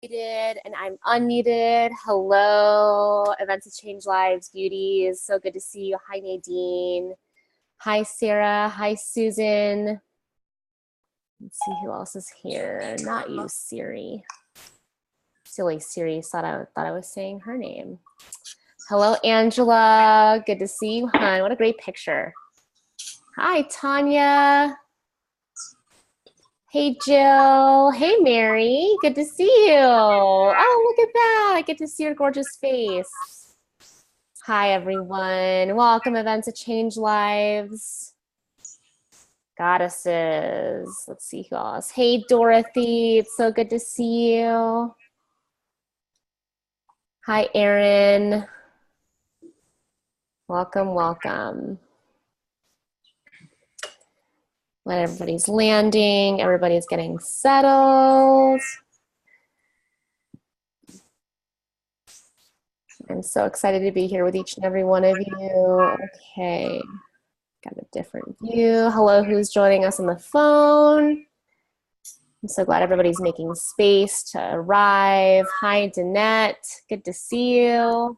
Muted and I'm unmuted. Hello, Events to Change Lives, beauties. So good to see you. Hi, Nadine. Hi, Sarah. Hi, Susan. Let's see who else is here. Not you, Siri. Silly Siri thought I was saying her name. Hello, Angela. Good to see you, hon. What a great picture. Hi, Tanya. Hey, Jill. Hey, Mary. Good to see you. Oh, look at that. I get to see your gorgeous face. Hi, everyone. Welcome, Events to Change Lives. Goddesses. Let's see who else. Hey, Dorothy. It's so good to see you. Hi, Erin. Welcome, welcome. When everybody's landing, everybody's getting settled. I'm so excited to be here with each and every one of you. Okay, got a different view. Hello, who's joining us on the phone? I'm so glad everybody's making space to arrive. Hi, Danette. Good to see you.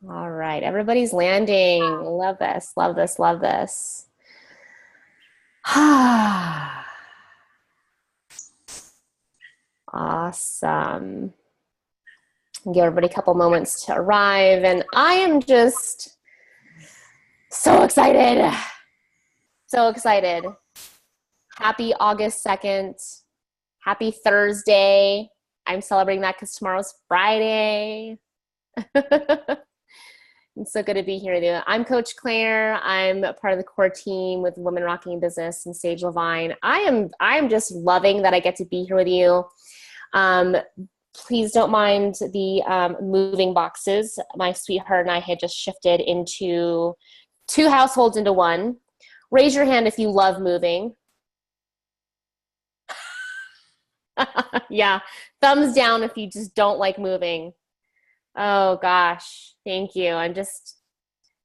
All right, everybody's landing. Love this, love this, love this. Awesome. Give everybody a couple moments to arrive, and I am just so excited. So excited. Happy August 2nd. Happy Thursday. I'm celebrating that because tomorrow's Friday. It's so good to be here with you. I'm Coach Claire. I'm part of the core team with Women Rocking Business and Sage Levine. I am just loving that I get to be here with you. Please don't mind the moving boxes. My sweetheart and I had just shifted into 2 households into 1. Raise your hand if you love moving. Yeah, thumbs down if you just don't like moving. Oh gosh, thank you. And just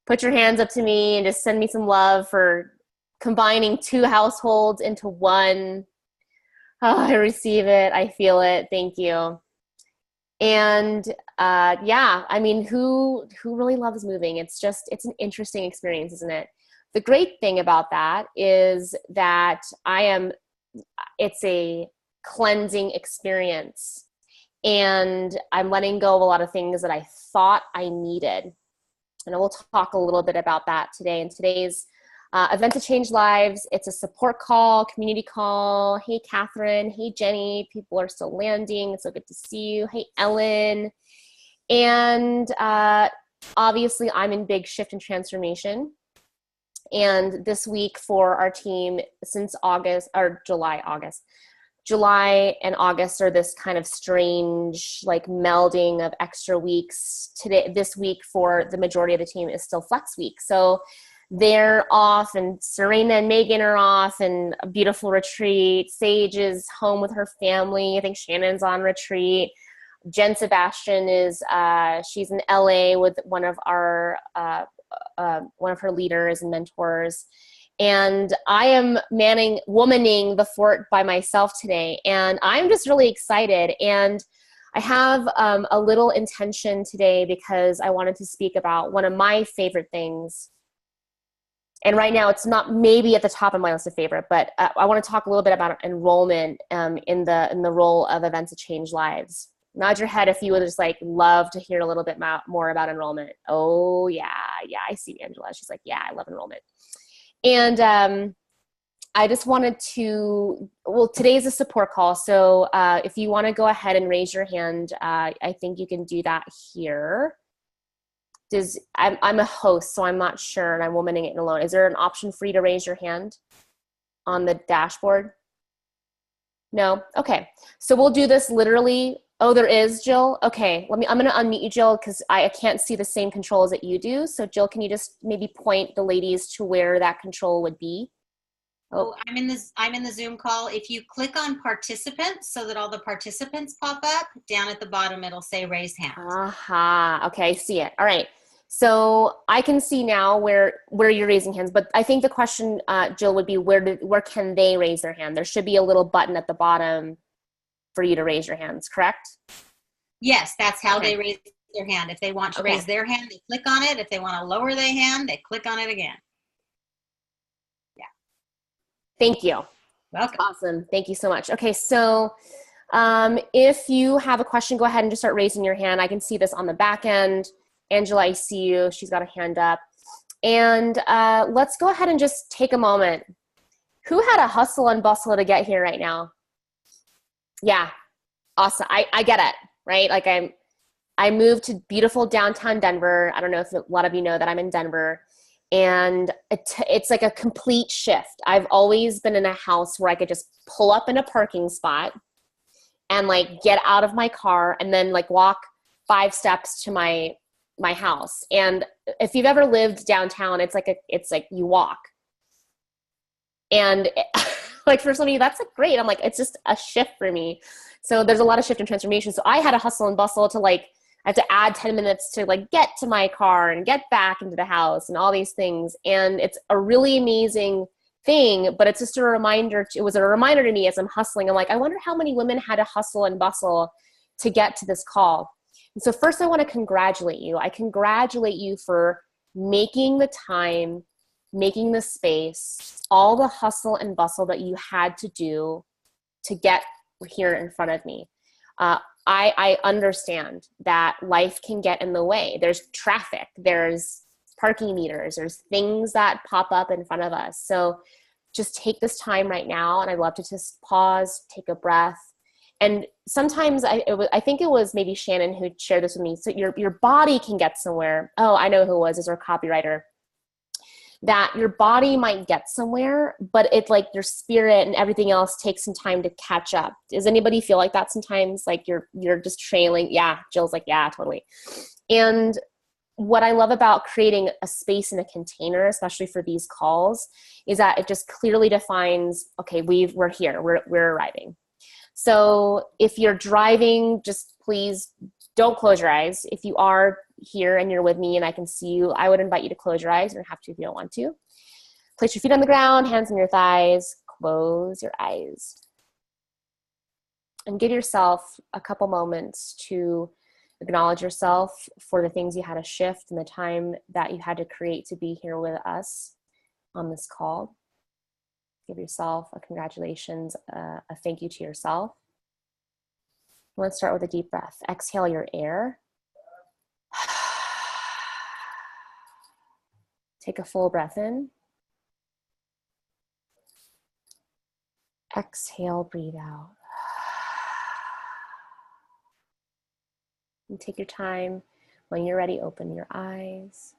put your hands up to me and just send me some love for combining 2 households into 1. Oh, I receive it. I feel it. Thank you. And yeah, I mean, who really loves moving? It's an interesting experience, isn't it? The great thing about that is that it's a cleansing experience. And I'm letting go of a lot of things that I thought I needed. And we'll talk a little bit about that today. In today's Event to Change Lives, it's a support call, community call. Hey, Catherine. Hey, Jenny. People are still landing. It's so good to see you. Hey, Ellen. And obviously, I'm in big shift and transformation. And this week for our team, since July and August are this kind of strange, like, melding of extra weeks. This week for the majority of the team is still flex week. So they're off, and Serena and Megan are off, and a beautiful retreat. Sage is home with her family. I think Shannon's on retreat. Jen Sebastian is, she's in LA with one of her leaders and mentors. And I am womaning the fort by myself today. And I'm just really excited. And I have a little intention today because I wanted to speak about one of my favorite things. And right now it's not maybe at the top of my list of favorite, but I want to talk a little bit about enrollment in the role of Events to Change Lives. Nod your head if you would just like love to hear a little bit more about enrollment. Oh yeah, I see Angela. She's like, yeah, I love enrollment. And I just wanted to, today's a support call. So if you want to go ahead and raise your hand, I think you can do that here. I'm a host, so I'm not sure, and I'm womaning it alone. Is there an option for you to raise your hand on the dashboard? No? Okay. So we'll do this literally. Oh, there is, Jill? Okay. I'm going to unmute you, Jill, because I can't see the same controls that you do. So Jill, can you just maybe point the ladies to where that control would be? Oh, I'm in the Zoom call. If you click on participants so that all the participants pop up, down at the bottom it'll say raise hand. Aha. Okay, I see it. All right. So I can see now where you're raising hands, but I think the question, Jill, would be where can they raise their hand? There should be a little button at the bottom for you to raise your hands, correct? Yes, that's how Okay. they raise their hand. If they want to Okay. raise their hand, they click on it. If they want to lower their hand, they click on it again. Yeah. Thank you. Welcome. Awesome. Thank you so much. Okay, so if you have a question, go ahead and just start raising your hand. I can see this on the back end. Angela, I see you. She's got a hand up. And let's go ahead and just take a moment. Who had a hustle and bustle to get here right now? Yeah, awesome. I get it, right? Like I moved to beautiful downtown Denver. I don't know if a lot of you know that I'm in Denver. And it's like a complete shift. I've always been in a house where I could just pull up in a parking spot and like get out of my car and then like walk 5 steps to my house. And if you've ever lived downtown, it's like you walk. And like for some of you, that's like great. I'm like, it's just a shift for me. So there's a lot of shift and transformation. So I had a hustle and bustle to like, I have to add 10 minutes to like get to my car and get back into the house and all these things. And it's a really amazing thing, but it's just a reminder. It was a reminder to me as I'm hustling. I'm like, I wonder how many women had to hustle and bustle to get to this call. And so first I want to congratulate you. I congratulate you for making the time, making the space, all the hustle and bustle that you had to do to get here in front of me. I understand that life can get in the way. There's traffic, there's parking meters, there's things that pop up in front of us. So just take this time right now, and I'd love to just pause, take a breath. And sometimes I think it was maybe Shannon who shared this with me. So your body can get somewhere. Oh, I know who it was. It's our copywriter. That your body might get somewhere, but it's like your spirit and everything else takes some time to catch up. Does anybody feel like that sometimes? Like you're just trailing? Yeah, Jill's like, yeah, totally. And what I love about creating a space in a container, especially for these calls, is that it just clearly defines, okay, we're here, we're arriving. So if you're driving, just please don't close your eyes. If you are here and you're with me and I can see you, I would invite you to close your eyes. You don't have to if you don't want to. Place your feet on the ground, hands on your thighs, close your eyes. And give yourself a couple moments to acknowledge yourself for the things you had to shift and the time that you had to create to be here with us on this call. Give yourself a congratulations, a thank you to yourself. Let's start with a deep breath. Exhale your air. Take a full breath in. Exhale, breathe out. And take your time. When you're ready, open your eyes.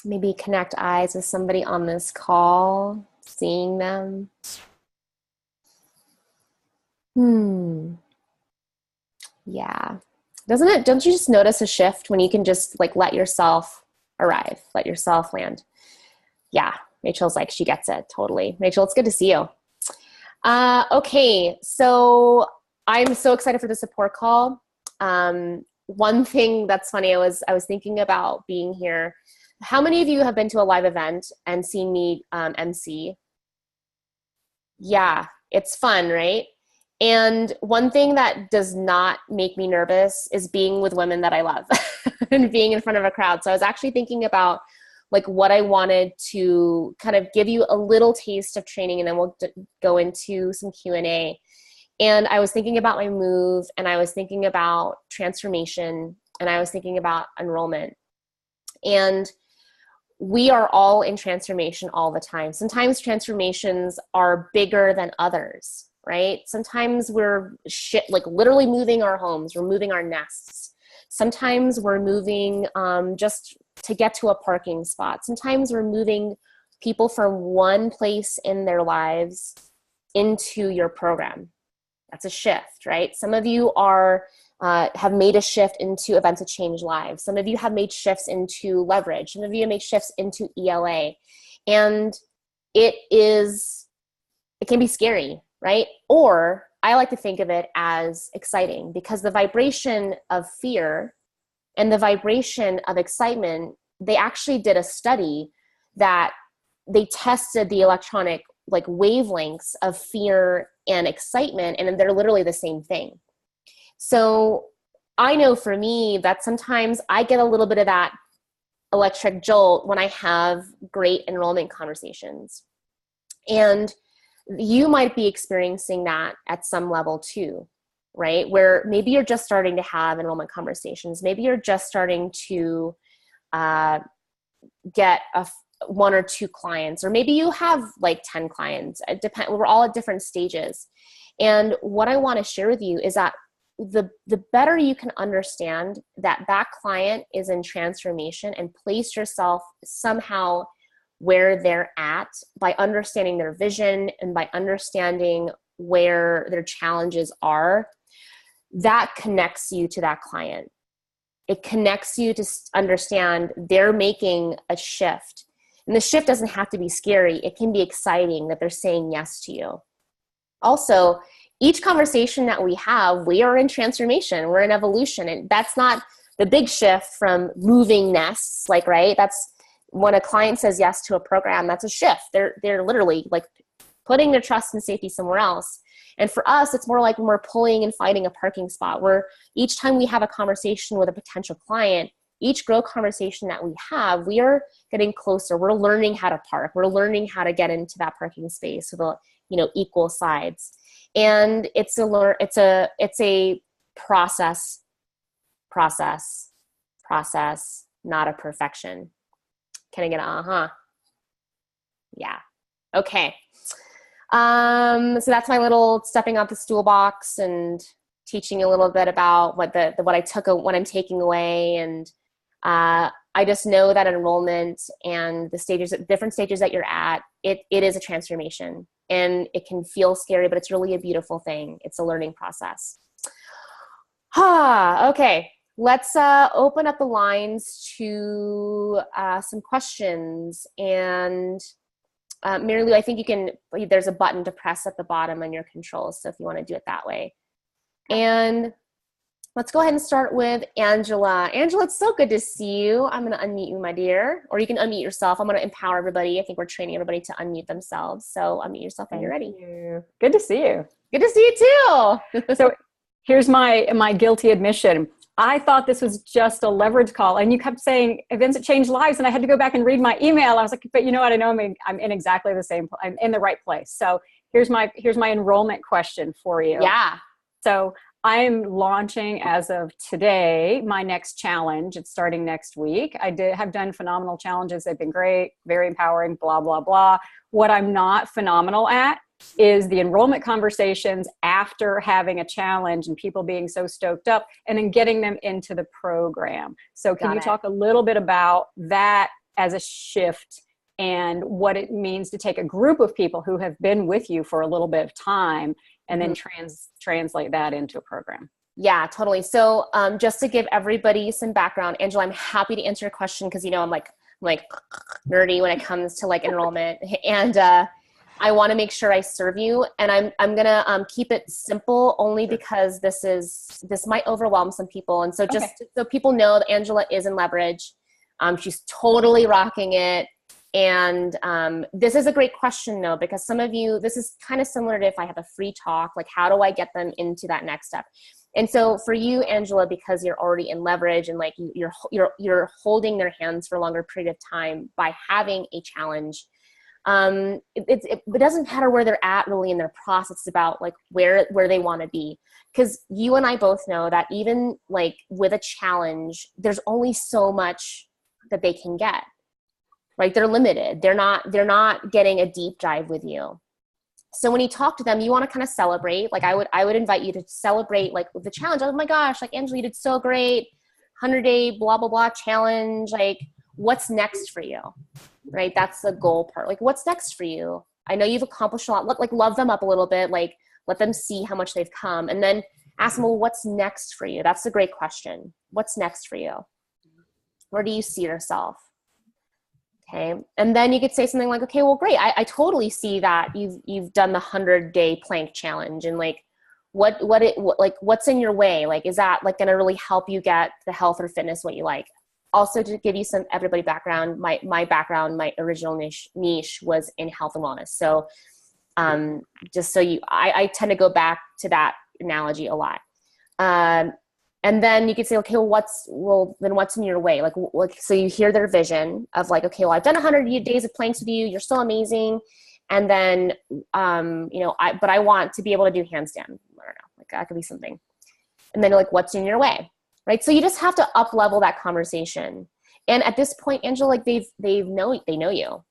Maybe connect eyes with somebody on this call, seeing them. Yeah. Don't you just notice a shift when you can just like let yourself arrive, let yourself land? Yeah. Rachel's like, she gets it. Totally. Rachel, it's good to see you. Okay. So I'm so excited for the support call. One thing that's funny, I was thinking about being here. How many of you have been to a live event and seen me MC? Yeah, it's fun, right? And one thing that does not make me nervous is being with women that I love and being in front of a crowd. So I was actually thinking about like what I wanted to kind of give you a little taste of training, and then we'll go into some Q&A. And I was thinking about my move, and I was thinking about transformation, and I was thinking about enrollment. And we are all in transformation all the time. Sometimes transformations are bigger than others, right? Sometimes we're like literally moving our homes, we're moving our nests. Sometimes we're moving just to get to a parking spot. Sometimes we're moving people from one place in their lives into your program. That's a shift, right? Some of you have made a shift into events that change lives. Some of you have made shifts into leverage. Some of you have made shifts into ELA. And it can be scary, right? Or I like to think of it as exciting, because the vibration of fear and the vibration of excitement, they actually did a study that they tested the electronic like wavelengths of fear and excitement, and they're literally the same thing. So I know for me that sometimes I get a little bit of that electric jolt when I have great enrollment conversations. And you might be experiencing that at some level too, right? Where maybe you're just starting to have enrollment conversations. Maybe you're just starting to get one or two clients, or maybe you have like 10 clients. It depends. We're all at different stages. And what I want to share with you is that the better you can understand that that client is in transformation and place yourself somehow where they're at by understanding their vision and by understanding where their challenges are, that connects you to that client. It connects you to understand they're making a shift. And the shift doesn't have to be scary. It can be exciting that they're saying yes to you. Also, each conversation that we have, we are in transformation. We're in evolution. And that's not the big shift from moving nests, like, right? That's when a client says yes to a program, that's a shift. They're literally like putting their trust and safety somewhere else. And for us, it's more like when we're pulling and finding a parking spot, where each time we have a conversation with a potential client, each grow conversation that we have, we are getting closer. We're learning how to park. We're learning how to get into that parking space with equal sides. And it's a process, not a perfection. Can I get an uh-huh? Yeah. Okay. So that's my little stepping out the stool box and teaching you a little bit about what I'm taking away. And I just know that enrollment and the different stages that you're at, it is a transformation, and it can feel scary, but it's really a beautiful thing. It's a learning process. Okay. Let's open up the lines to some questions. And Mary Lou, I think there's a button to press at the bottom on your controls, so if you want to do it that way. And let's go ahead and start with Angela. Angela, it's so good to see you. I'm going to unmute you, my dear, or you can unmute yourself. I'm going to empower everybody. I think we're training everybody to unmute themselves. So unmute yourself when you're ready. Good to see you. Good to see you too. So here's my guilty admission. I thought this was just a leverage call, and you kept saying events that change lives, and I had to go back and read my email. I was like, but you know what? I know I'm in exactly the same. I'm in the right place. So here's my enrollment question for you. Yeah. So I'm launching as of today my next challenge. It's starting next week. I have done phenomenal challenges. They've been great, very empowering, blah, blah, blah. What I'm not phenomenal at is the enrollment conversations after having a challenge and people being so stoked up and then getting them into the program. So can you talk a little bit about that as a shift and what it means to take a group of people who have been with you for a little bit of time and then translate that into a program? Yeah, totally. So just to give everybody some background, Angela, I'm happy to answer your question because, I'm like nerdy when it comes to like enrollment, and I want to make sure I serve you. And I'm going to keep it simple only because this might overwhelm some people. And so just so people know that Angela is in leverage. She's totally rocking it. And this is a great question though, because some of you, this is kind of similar to if I have a free talk, like how do I get them into that next step? And so for you, Angela, because you're already in leverage and like you're holding their hands for a longer period of time by having a challenge, it doesn't matter where they're at really in their process. It's about like where they want to be. Because you and I both know that even like with a challenge, there's only so much that they can get. Right? They're limited. They're not getting a deep dive with you. So when you talk to them, you want to kind of celebrate. Like I would invite you to celebrate like with the challenge. Oh my gosh, like Angela, you did so great. 100-day blah, blah, blah challenge. Like what's next for you? Right? That's the goal part. Like what's next for you? I know you've accomplished a lot. Like love them up a little bit. Like let them see how much they've come. And then ask them, well, what's next for you? That's a great question. What's next for you? Where do you see yourself? Okay. And then you could say something like, okay, well, great. I totally see that you've done the 100-day plank challenge, and like, what's in your way? Like, is that like going to really help you get the health or fitness, what you like? also to give you some everybody background, my background, my original niche was in health and wellness. So just so I tend to go back to that analogy a lot. And then you could say, okay, well, then what's in your way? Like, so you hear their vision of like, okay, well, I've done 100 days of planks with you. You're so amazing. And then, but I want to be able to do handstand. I don't know, like that could be something. And then you're like, what's in your way? Right. So you just have to up level that conversation. And at this point, Angela, like they know you.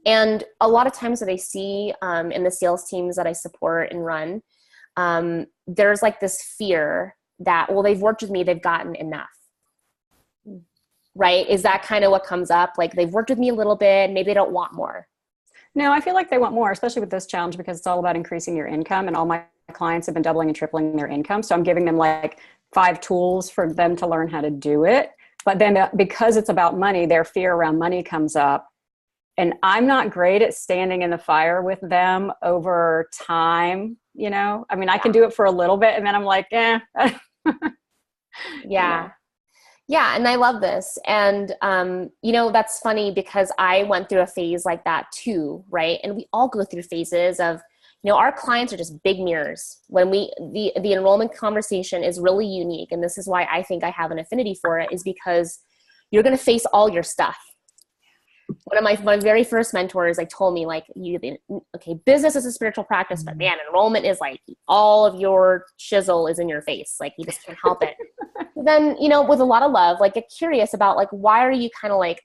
And a lot of times that I see in the sales teams that I support and run, there's like this fear that, well, they've worked with me, they've gotten enough. Right? Is that kind of what comes up? Like they've worked with me a little bit, maybe they don't want more. No, I feel like they want more, especially with this challenge, because it's all about increasing your income. And all my clients have been doubling and tripling their income. So I'm giving them like 5 tools for them to learn how to do it. But then because it's about money, their fear around money comes up. And I'm not great at standing in the fire with them over time. You know, I mean, I can do it for a little bit and then I'm like, Yeah. Yeah. And I love this. And, that's funny because I went through a phase like that too. Right. And we all go through phases of, our clients are just big mirrors. When the enrollment conversation is really unique. And this is why I think I have an affinity for it, is because you're going to face all your stuff. One of my very first mentors, like, told me, like, business is a spiritual practice, but man, enrollment is like all of your shizzle is in your face. Like, you just can't help it. Then, with a lot of love, like, get curious about, like, why are you kind of like,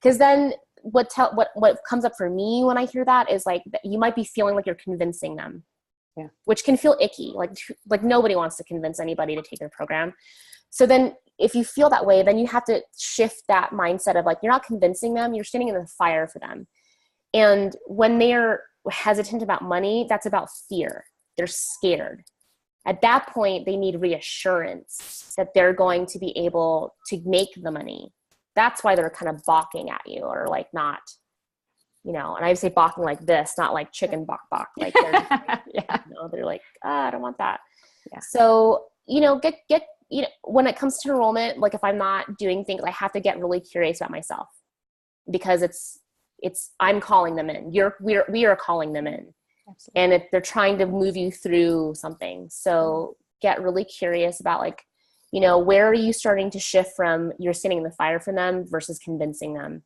because then what comes up for me when I hear that is like, you might be feeling like you're convincing them, which can feel icky. Like nobody wants to convince anybody to take their program. So then if you feel that way, then you have to shift that mindset of like, you're not convincing them, you're standing in the fire for them. And when they're hesitant about money, that's about fear. They're scared. At that point, they need reassurance that they're going to be able to make the money. That's why they're kind of balking at you, or like not, and I say balking like this, not like chicken bok. Like they're just like, they're like, I don't want that. Yeah. So, get when it comes to enrollment, like if I'm not doing things, I have to get really curious about myself, because I'm calling them in. We are calling them in. Absolutely. And they're trying to move you through something. So get really curious about like, where are you starting to shift from you're standing in the fire for them versus convincing them?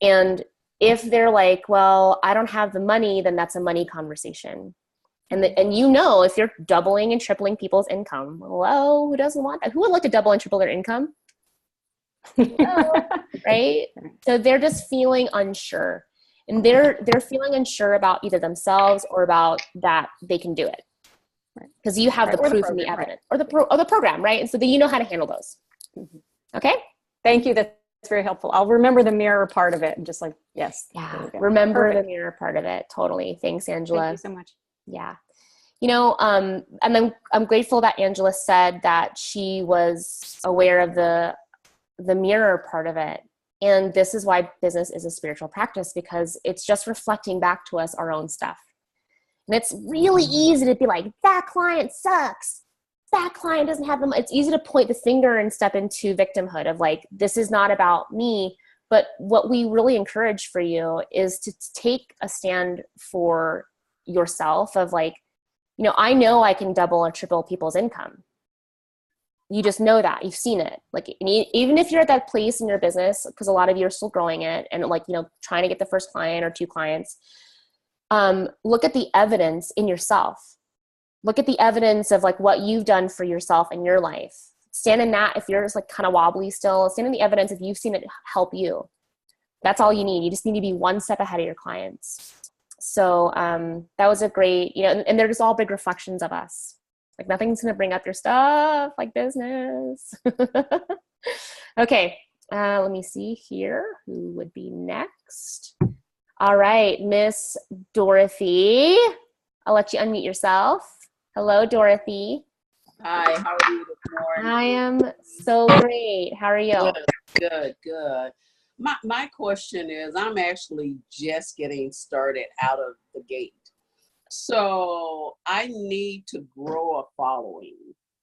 And if they're like, well, I don't have the money, then that's a money conversation. And if you're doubling and tripling people's income, hello, who doesn't want that? Who would like to double and triple their income? Right? So they're just feeling unsure. And they're feeling unsure about either themselves or about that they can do it. Because you have the proof and the evidence, or the program, right? And so that you know how to handle those. Mm-hmm. Okay? Thank you. That's very helpful. I'll remember the mirror part of it and just like, yes. Yeah. Remember the mirror part of it. Totally. Thanks, Angela. Thank you so much. Yeah. And then I'm grateful that Angela said that she was aware of the mirror part of it. And this is why business is a spiritual practice, because it's just reflecting back to us our own stuff. And it's really easy to be like, that client sucks. That client doesn't have them. It's easy to point the finger and step into victimhood of like, this is not about me. But what we really encourage for you is to take a stand for yourself of like, I know I can double or triple people's income. You just know that. You've seen it. Like, even if you're at that place in your business, because a lot of you are still growing it and like, trying to get the first client or 2 clients, look at the evidence in yourself. Look at the evidence of like what you've done for yourself in your life. Stand in that. If you're just like kind of wobbly still, stand in the evidence if you've seen it help you. That's all you need. You just need to be one step ahead of your clients. So that was a great, and they're just all big reflections of us. Like nothing's going to bring up your stuff like business. Okay. Let me see here. Who would be next? All right. Miss Dorothy. I'll let you unmute yourself. Hello, Dorothy. Hi. How are you this morning? I am so great. How are you? Good. My question is, I'm actually just getting started out of the gate. So I need to grow a following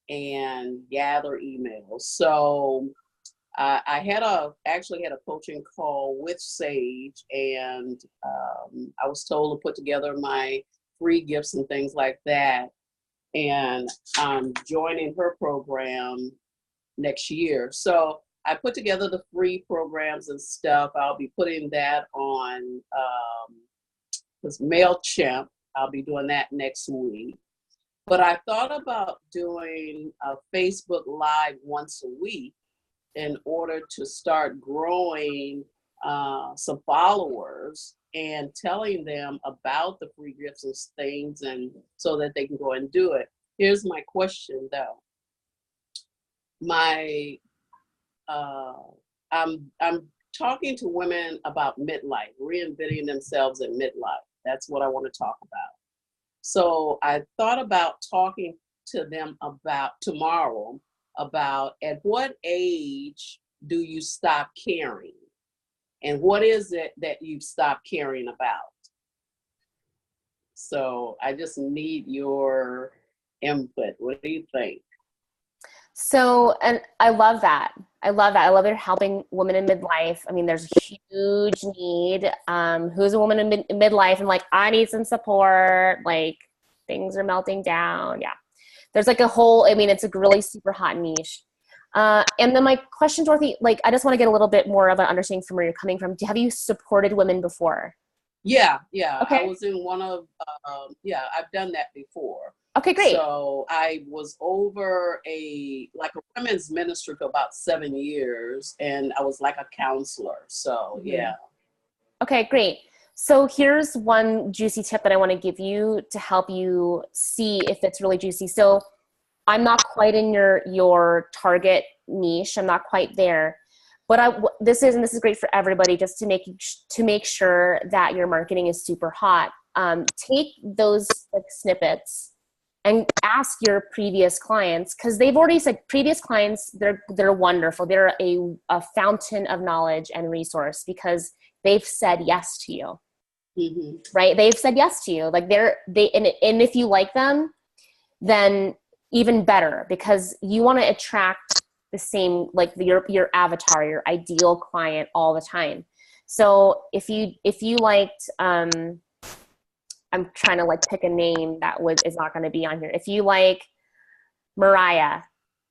and gather emails. So I actually had a coaching call with Sage, and I was told to put together my free gifts and things like that. And I'm joining her program next year. So I put together the free programs and stuff. I'll be putting that on this MailChimp. I'll be doing that next week. But I thought about doing a Facebook Live once a week in order to start growing some followers and telling them about the free gifts and things, and so that they can go and do it. Here's my question though. I'm talking to women about midlife, reinventing themselves in midlife. That's what I want to talk about. So I thought about talking to them about tomorrow about at what age do you stop caring? And what is it that you've stopped caring about? So I just need your input. What do you think? So, and I love that. I love that. I love that you're helping women in midlife. I mean, there's a huge need. Who's a woman in midlife and like, I need some support, like things are melting down. Yeah. There's like a whole, I mean, it's a really super hot niche. And then my question, Dorothy, like, I just want to get a little bit more of an understanding from where you're coming from. Have you supported women before? Yeah. Okay. I was in one of, I've done that before. Okay, great. So I was over a women's ministry for about 7 years, and I was like a counselor. So yeah. Okay, great. So here's one juicy tip that I want to give you to help you see if it's really juicy. So I'm not quite in your target niche. I'm not quite there. But this is great for everybody, just to make sure that your marketing is super hot. Take those like snippets and ask your previous clients, because they've already said previous clients, they're wonderful. They're a fountain of knowledge and resource because they've said yes to you. Mm-hmm. Right? They've said yes to you. Like and if you like them, then even better, because you want to attract the same, like your avatar, your ideal client all the time. So if you liked, I'm trying to like pick a name that is not going to be on here. If you like Mariah,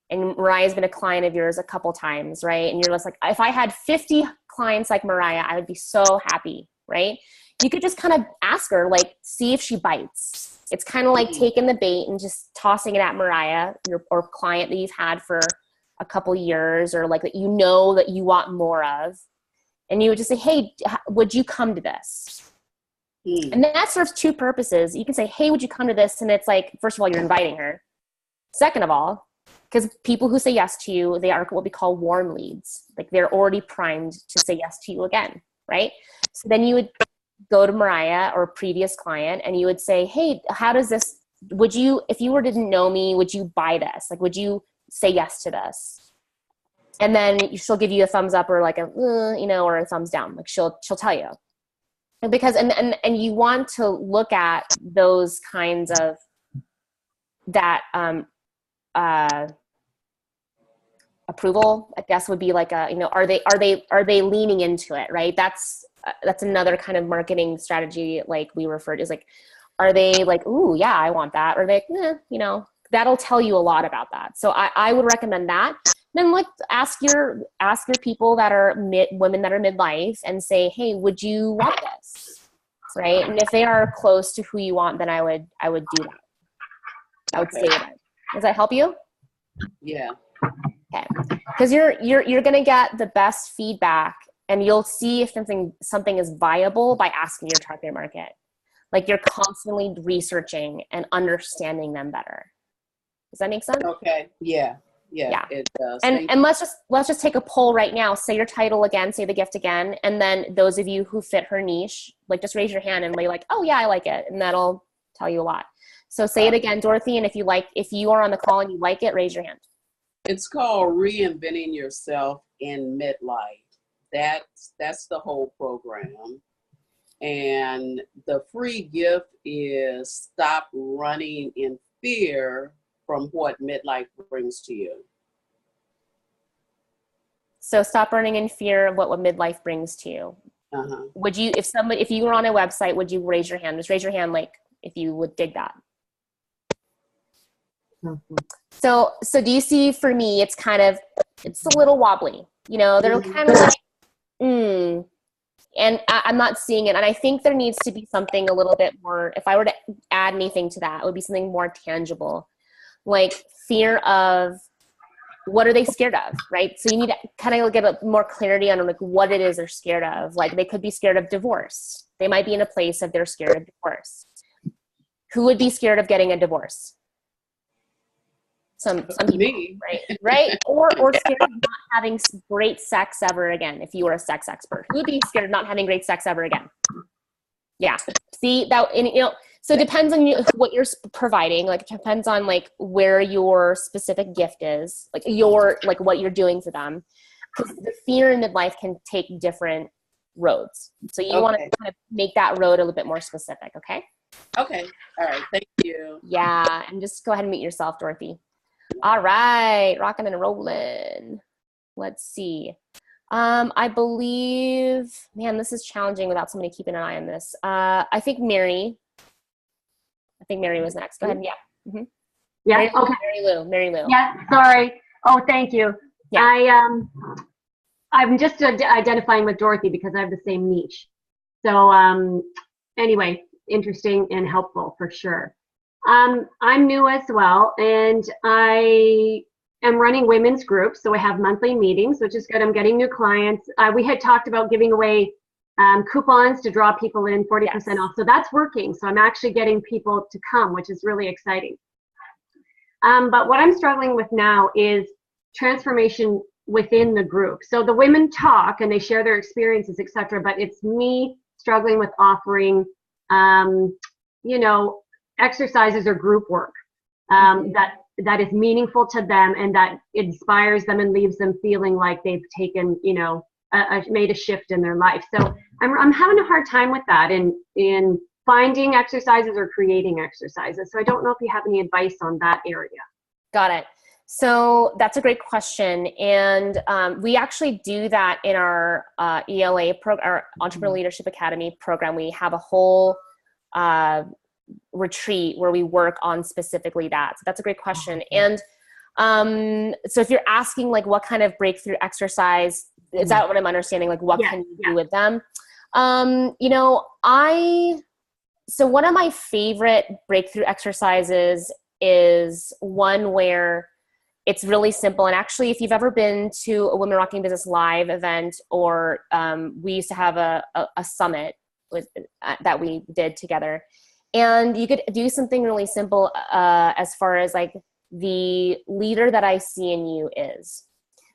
and Mariah's been a client of yours a couple times, right? And you're just like, if I had 50 clients like Mariah, I would be so happy, right? You could just kind of ask her, like, see if she bites. It's kind of like taking the bait and just tossing it at Mariah, or client that you've had for a couple years, or like that you know that you want more of. And you would just say, hey, would you come to this? And that serves two purposes. You can say, hey, would you come to this? And it's like, first of all, you're inviting her. Second of all, because people who say yes to you, they are what we call warm leads. Like they're already primed to say yes to you again, right? So then you would go to Mariah or a previous client and you would say, hey, how does this, if you didn't know me, would you buy this? Like, would you say yes to this? And then she'll give you a thumbs up or like or a thumbs down. Like she'll tell you. Because and you want to look at those kinds of that approval, I guess, would be like are they leaning into it, right? That's another kind of marketing strategy, like we refer to, is like, are they like, ooh, yeah, I want that, or they that'll tell you a lot about that. So I would recommend that. Then like ask your people that are women that are midlife and say, hey, would you want this? Right? And if they are close to who you want, then I would do that. I would say that. Does that help you? Yeah. Okay. Because you're gonna get the best feedback, and you'll see if something is viable by asking your target market. Like you're constantly researching and understanding them better. Does that make sense? Okay. Yeah. It does. And let's just take a poll right now. Say your title again, say the gift again, and then those of you who fit her niche, like just raise your hand and be like, oh yeah, I like it, and that'll tell you a lot. So say it again, Dorothy, and if you are on the call and you like it, raise your hand. It's called Reinventing Yourself in Midlife. That's the whole program. And the free gift is stop running in fear from what midlife brings to you. So stop running in fear of what midlife brings to you. Uh-huh. Would you, if you were on a website, would you raise your hand? Just raise your hand, like if you would dig that. Mhm. So do you see, for me, it's a little wobbly, they're kind of like, and I'm not seeing it. And I think there needs to be something a little bit more, if I were to add anything to that, it would be something more tangible, like fear of, what are they scared of, right? So you need to kind of get a more clarity on like what it is they're scared of. Like they could be scared of divorce. They might be in a place of they're scared of divorce. Who would be scared of getting a divorce? Some people, Me. right? Or scared of not having great sex ever again. If you were a sex expert, who would be scared of not having great sex ever again? Yeah. See that, and so it depends on what you're providing. Like it depends on like where your specific gift is, like what you're doing for them. Because the fear in midlife can take different roads. So you want to kind of make that road a little bit more specific. Okay. Okay. All right. Thank you. Yeah, and just go ahead and mute yourself, Dorothy. All right, rocking and rolling. Let's see. I believe, man, this is challenging without somebody keeping an eye on this. I think Mary was next. Go ahead. Yeah. Mm-hmm. Yeah. Mary Lou. Yeah. Sorry. Oh, thank you. Yeah. I'm just identifying with Dorothy because I have the same niche. So anyway, interesting and helpful for sure. I'm new as well, and I am running women's groups. So I have monthly meetings, which is good. I'm getting new clients. We had talked about giving away coupons to draw people in 40% off. So that's working. So I'm actually getting people to come, which is really exciting. But what I'm struggling with now is transformation within the group. So the women talk and they share their experiences, etc. But it's me struggling with offering, exercises or group work that is meaningful to them and that inspires them and leaves them feeling like they've taken, made a shift in their life. So I'm having a hard time with that in finding exercises or creating exercises. So I don't know if you have any advice on that area. Got it. So that's a great question. And we actually do that in our ELA program, our Entrepreneur Leadership Academy program. We have a whole retreat where we work on specifically that. So that's a great question. And so if you're asking like what kind of breakthrough exercise, is that what I'm understanding? Like what can you do with them? So one of my favorite breakthrough exercises is one where it's really simple. And actually, if you've ever been to a Women Rocking Business Live event, or we used to have a summit that we did together, and you could do something really simple as far as like the leader that I see in you is.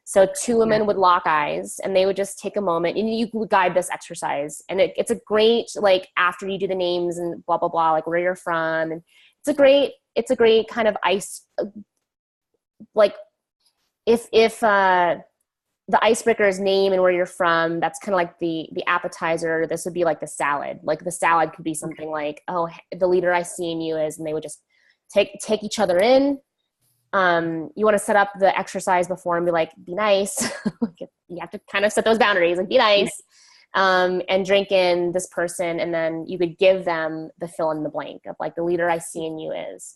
So two women would lock eyes and they would just take a moment, and you would guide this exercise. And it's a great, like after you do the names and blah, blah, blah, like where you're from. And it's a great kind of ice, like if the icebreaker is name and where you're from, that's kind of like the appetizer. This would be like the salad. Like the salad could be something like, oh, the leader I see in you is, and they would just take each other in. You want to set up the exercise before and be like, be nice. You have to kind of set those boundaries, like be nice, and drink in this person. And then you could give them the fill in the blank of like, the leader I see in you is,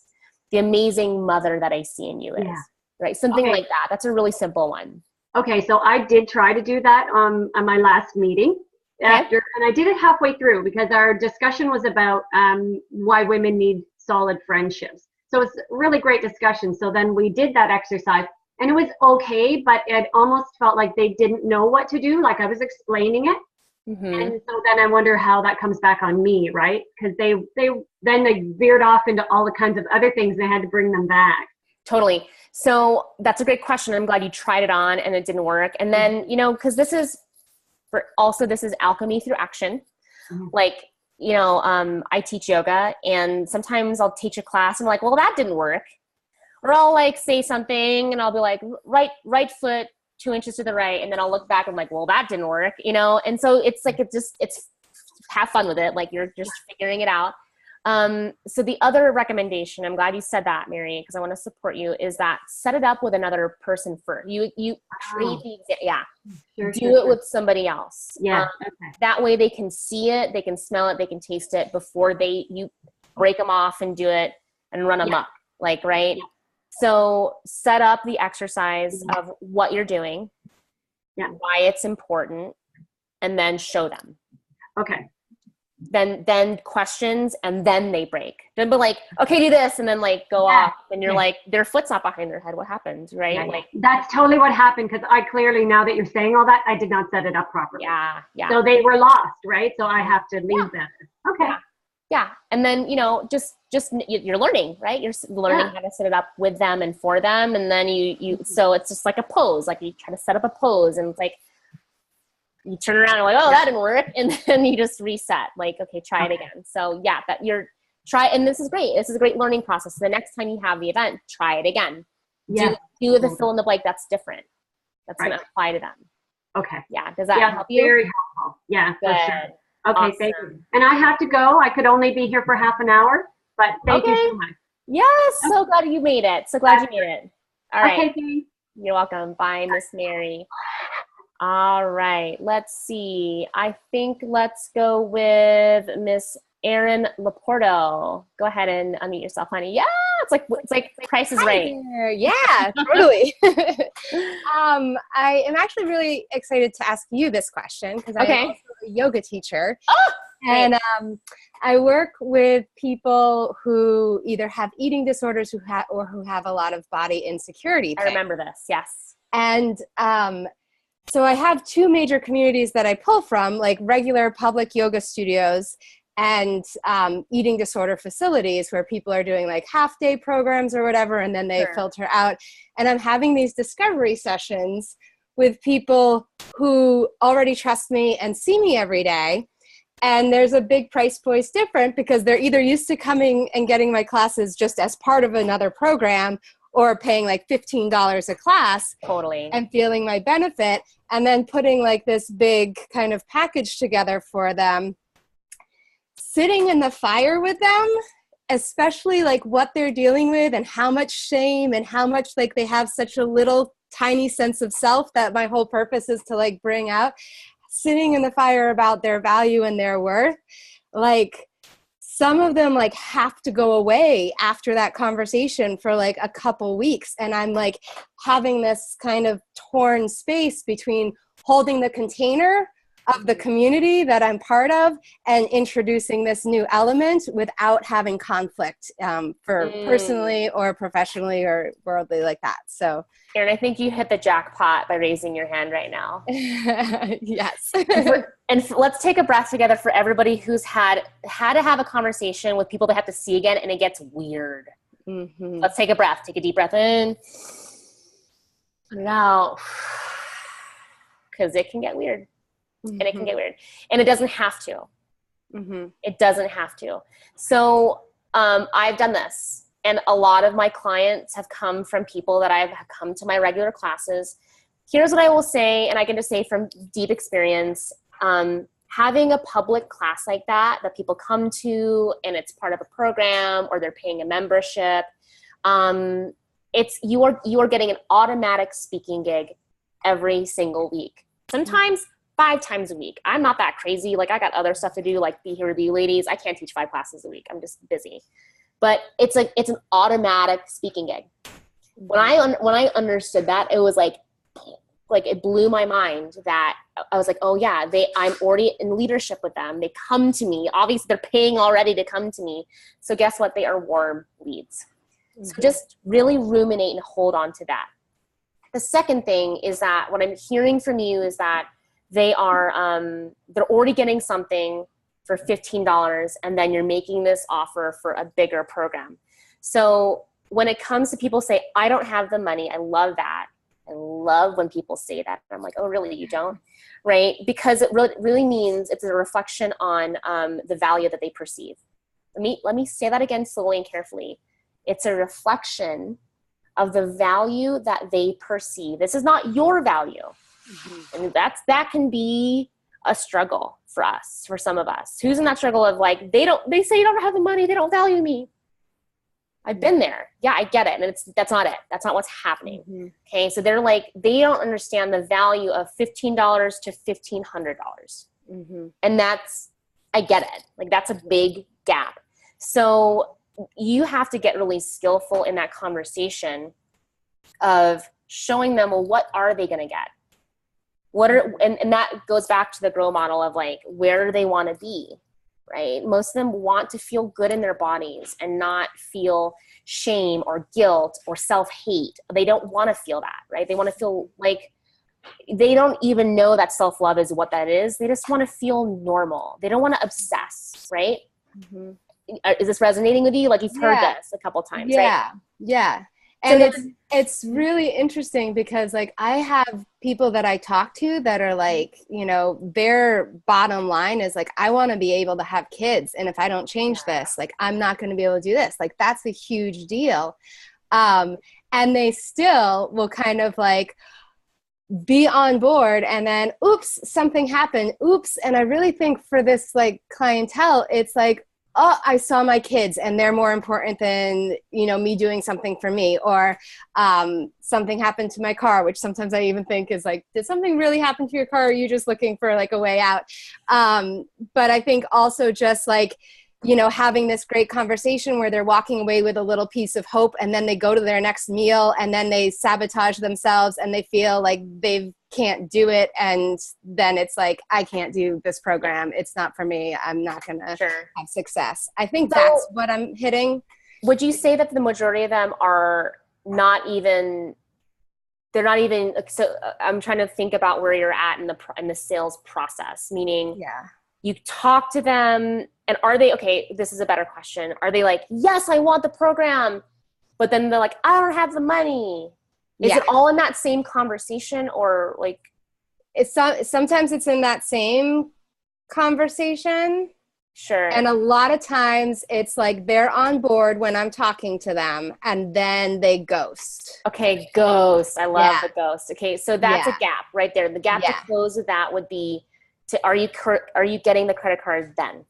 the amazing mother that I see in you is, right? Something like that. That's a really simple one. Okay, so I did try to do that on my last meeting and I did it halfway through because our discussion was about why women need solid friendships. So it's a really great discussion. So then we did that exercise and it was okay, but it almost felt like they didn't know what to do. Like I was explaining it. Mm-hmm. And so then I wonder how that comes back on me, right? Because they veered off into all the kinds of other things and I had to bring them back. Totally. So that's a great question. I'm glad you tried it on and it didn't work. And then, because this is alchemy through action. Mm-hmm. Like, I teach yoga and sometimes I'll teach a class and I'm like, well, that didn't work. Or I'll like say something and I'll be like, right foot 2 inches to the right. And then I'll look back and I'm like, well, that didn't work, And so it's like, it's have fun with it. Like you're just figuring it out. So the other recommendation, I'm glad you said that, Mary, because I want to support you, is that set it up with another person first. You create Sure, do it with somebody else. Yeah. Okay. That way they can see it, they can smell it, they can taste it before you break them off and do it and run them up. Like, right? Yeah. So set up the exercise of what you're doing, why it's important, and then show them. Okay. Then questions, and then they break. Then be like, okay, do this, and then like go off, and you're like, their foot's not behind their head. What happened, right? Yeah, like that's totally what happened, because I clearly, now that you're saying all that, I did not set it up properly. Yeah. So they were lost, right? So I have to leave them. Okay. Yeah. And then, just you're learning, right? You're learning how to set it up with them and for them. And then so it's just like a pose, like you try to set up a pose, and it's like, you turn around and like, oh, that didn't work. And then you just reset, like, okay, try it again. So yeah, and this is great. This is a great learning process. So the next time you have the event, try it again. Yeah. Do the fill in the blank that's different. That's going to apply to them. Okay. Yeah. Does that help you? Very helpful. Yeah, Good. for sure. Okay, Awesome. thank you. And I have to go. I could only be here for half an hour, but thank you so much. Yes. So glad you made it. So glad you made it. All right. Okay, thanks. You're welcome. Bye, Miss Mary. All right. Let's see. I think let's go with Miss Erin Laporto. Go ahead and unmute yourself, honey. Yeah, it's like Price is Right. Yeah, totally. I am actually really excited to ask you this question, because I'm also a yoga teacher. Oh, and I work with people who either have eating disorders or who have a lot of body insecurity. I remember this. Yes. And so I have two major communities that I pull from, like regular public yoga studios and eating disorder facilities where people are doing like half-day programs or whatever, and then they filter out. And I'm having these discovery sessions with people who already trust me and see me every day. And there's a big price point difference, because they're either used to coming and getting my classes just as part of another program, or paying like $15 a class and feeling my benefit, and then putting like this big kind of package together for them. Sitting in the fire with them, especially like what they're dealing with and how much shame and how much like they have such a little tiny sense of self that my whole purpose is to like bring out, sitting in the fire about their value and their worth. Like, some of them like have to go away after that conversation for like a couple weeks. And I'm like having this kind of torn space between holding the container of the community that I'm part of and introducing this new element without having conflict for personally or professionally or worldly like that. So, Erin, I think you hit the jackpot by raising your hand right now. Yes. And let's take a breath together for everybody who's had to have a conversation with people they have to see again, and it gets weird. Mm-hmm. Let's take a breath. Take a deep breath in. Put it out. Because it can get weird. Mm-hmm. And it can get weird. And it doesn't have to. Mm-hmm. It doesn't have to. So I've done this. And a lot of my clients have come from people that I've come to my regular classes. Here's what I will say, and I can just say from deep experience, having a public class like that people come to, and it's part of a program or they're paying a membership, you are getting an automatic speaking gig every single week. Sometimes 5 times a week. I'm not that crazy. Like, I got other stuff to do, like be here with you ladies. I can't teach 5 classes a week. I'm just busy. But it's an automatic speaking gig. When I understood that, it was like it blew my mind that I was like, oh yeah, I'm already in leadership with them. They come to me. Obviously they're paying already to come to me. So guess what? They are warm leads. Mm-hmm. So just really ruminate and hold on to that. The second thing is that what I'm hearing from you is that they're already getting something for $15, and then you're making this offer for a bigger program. So when it comes to people say, I don't have the money, I love that. I love when people say that. I'm like, oh, really? You don't? Right? Because it really means it's a reflection on the value that they perceive. Let me say that again slowly and carefully. It's a reflection of the value that they perceive. This is not your value. Mm-hmm. And that can be a struggle for us, for some of us. Who's in that struggle of like, they say you don't have the money, they don't value me. I've been there. Yeah, I get it. And that's not it. That's not what's happening. Mm-hmm. Okay. So they're like, they don't understand the value of $15 to $1,500. Mm-hmm. And I get it. Like that's a big gap. So you have to get really skillful in that conversation of showing them, well, what are they going to get? And that goes back to the grow model of like, where do they want to be? Right? Most of them want to feel good in their bodies and not feel shame or guilt or self-hate. They don't want to feel that, right? They want to feel like they don't even know that self-love is what that is. They just want to feel normal. They don't want to obsess, right? Mm-hmm. Is this resonating with you? Like you've heard this a couple times, right? Yeah. And So it's really interesting because like I have people that I talk to that are like, you know, their bottom line is like, I want to be able to have kids. And if I don't change this, like, I'm not going to be able to do this. Like, that's a huge deal. And they still will kind of like be on board and then, oops, something happened. Oops. And I really think for this like clientele, it's like, oh, I saw my kids and they're more important than, you know, me doing something for me, or something happened to my car, which sometimes I even think is like, did something really happen to your car? Or are you just looking for like a way out? But I think also just like, you know, having this great conversation where they're walking away with a little piece of hope and then they go to their next meal and then they sabotage themselves and they feel like they can't do it. And then it's like, I can't do this program. It's not for me. I'm not going to have success. I think that's what I'm hitting. Would you say that the majority of them are not even, so I'm trying to think about where you're at in the sales process, meaning you talk to them and are they, okay, this is a better question. Are they like, yes, I want the program, but then they're like, I don't have the money. Is it all in that same conversation or like? Sometimes it's in that same conversation. Sure. And a lot of times it's like they're on board when I'm talking to them and then they ghost. Okay, ghost. I love the ghost. Okay, so that's a gap right there. The gap to close with that would be are you getting the credit card then?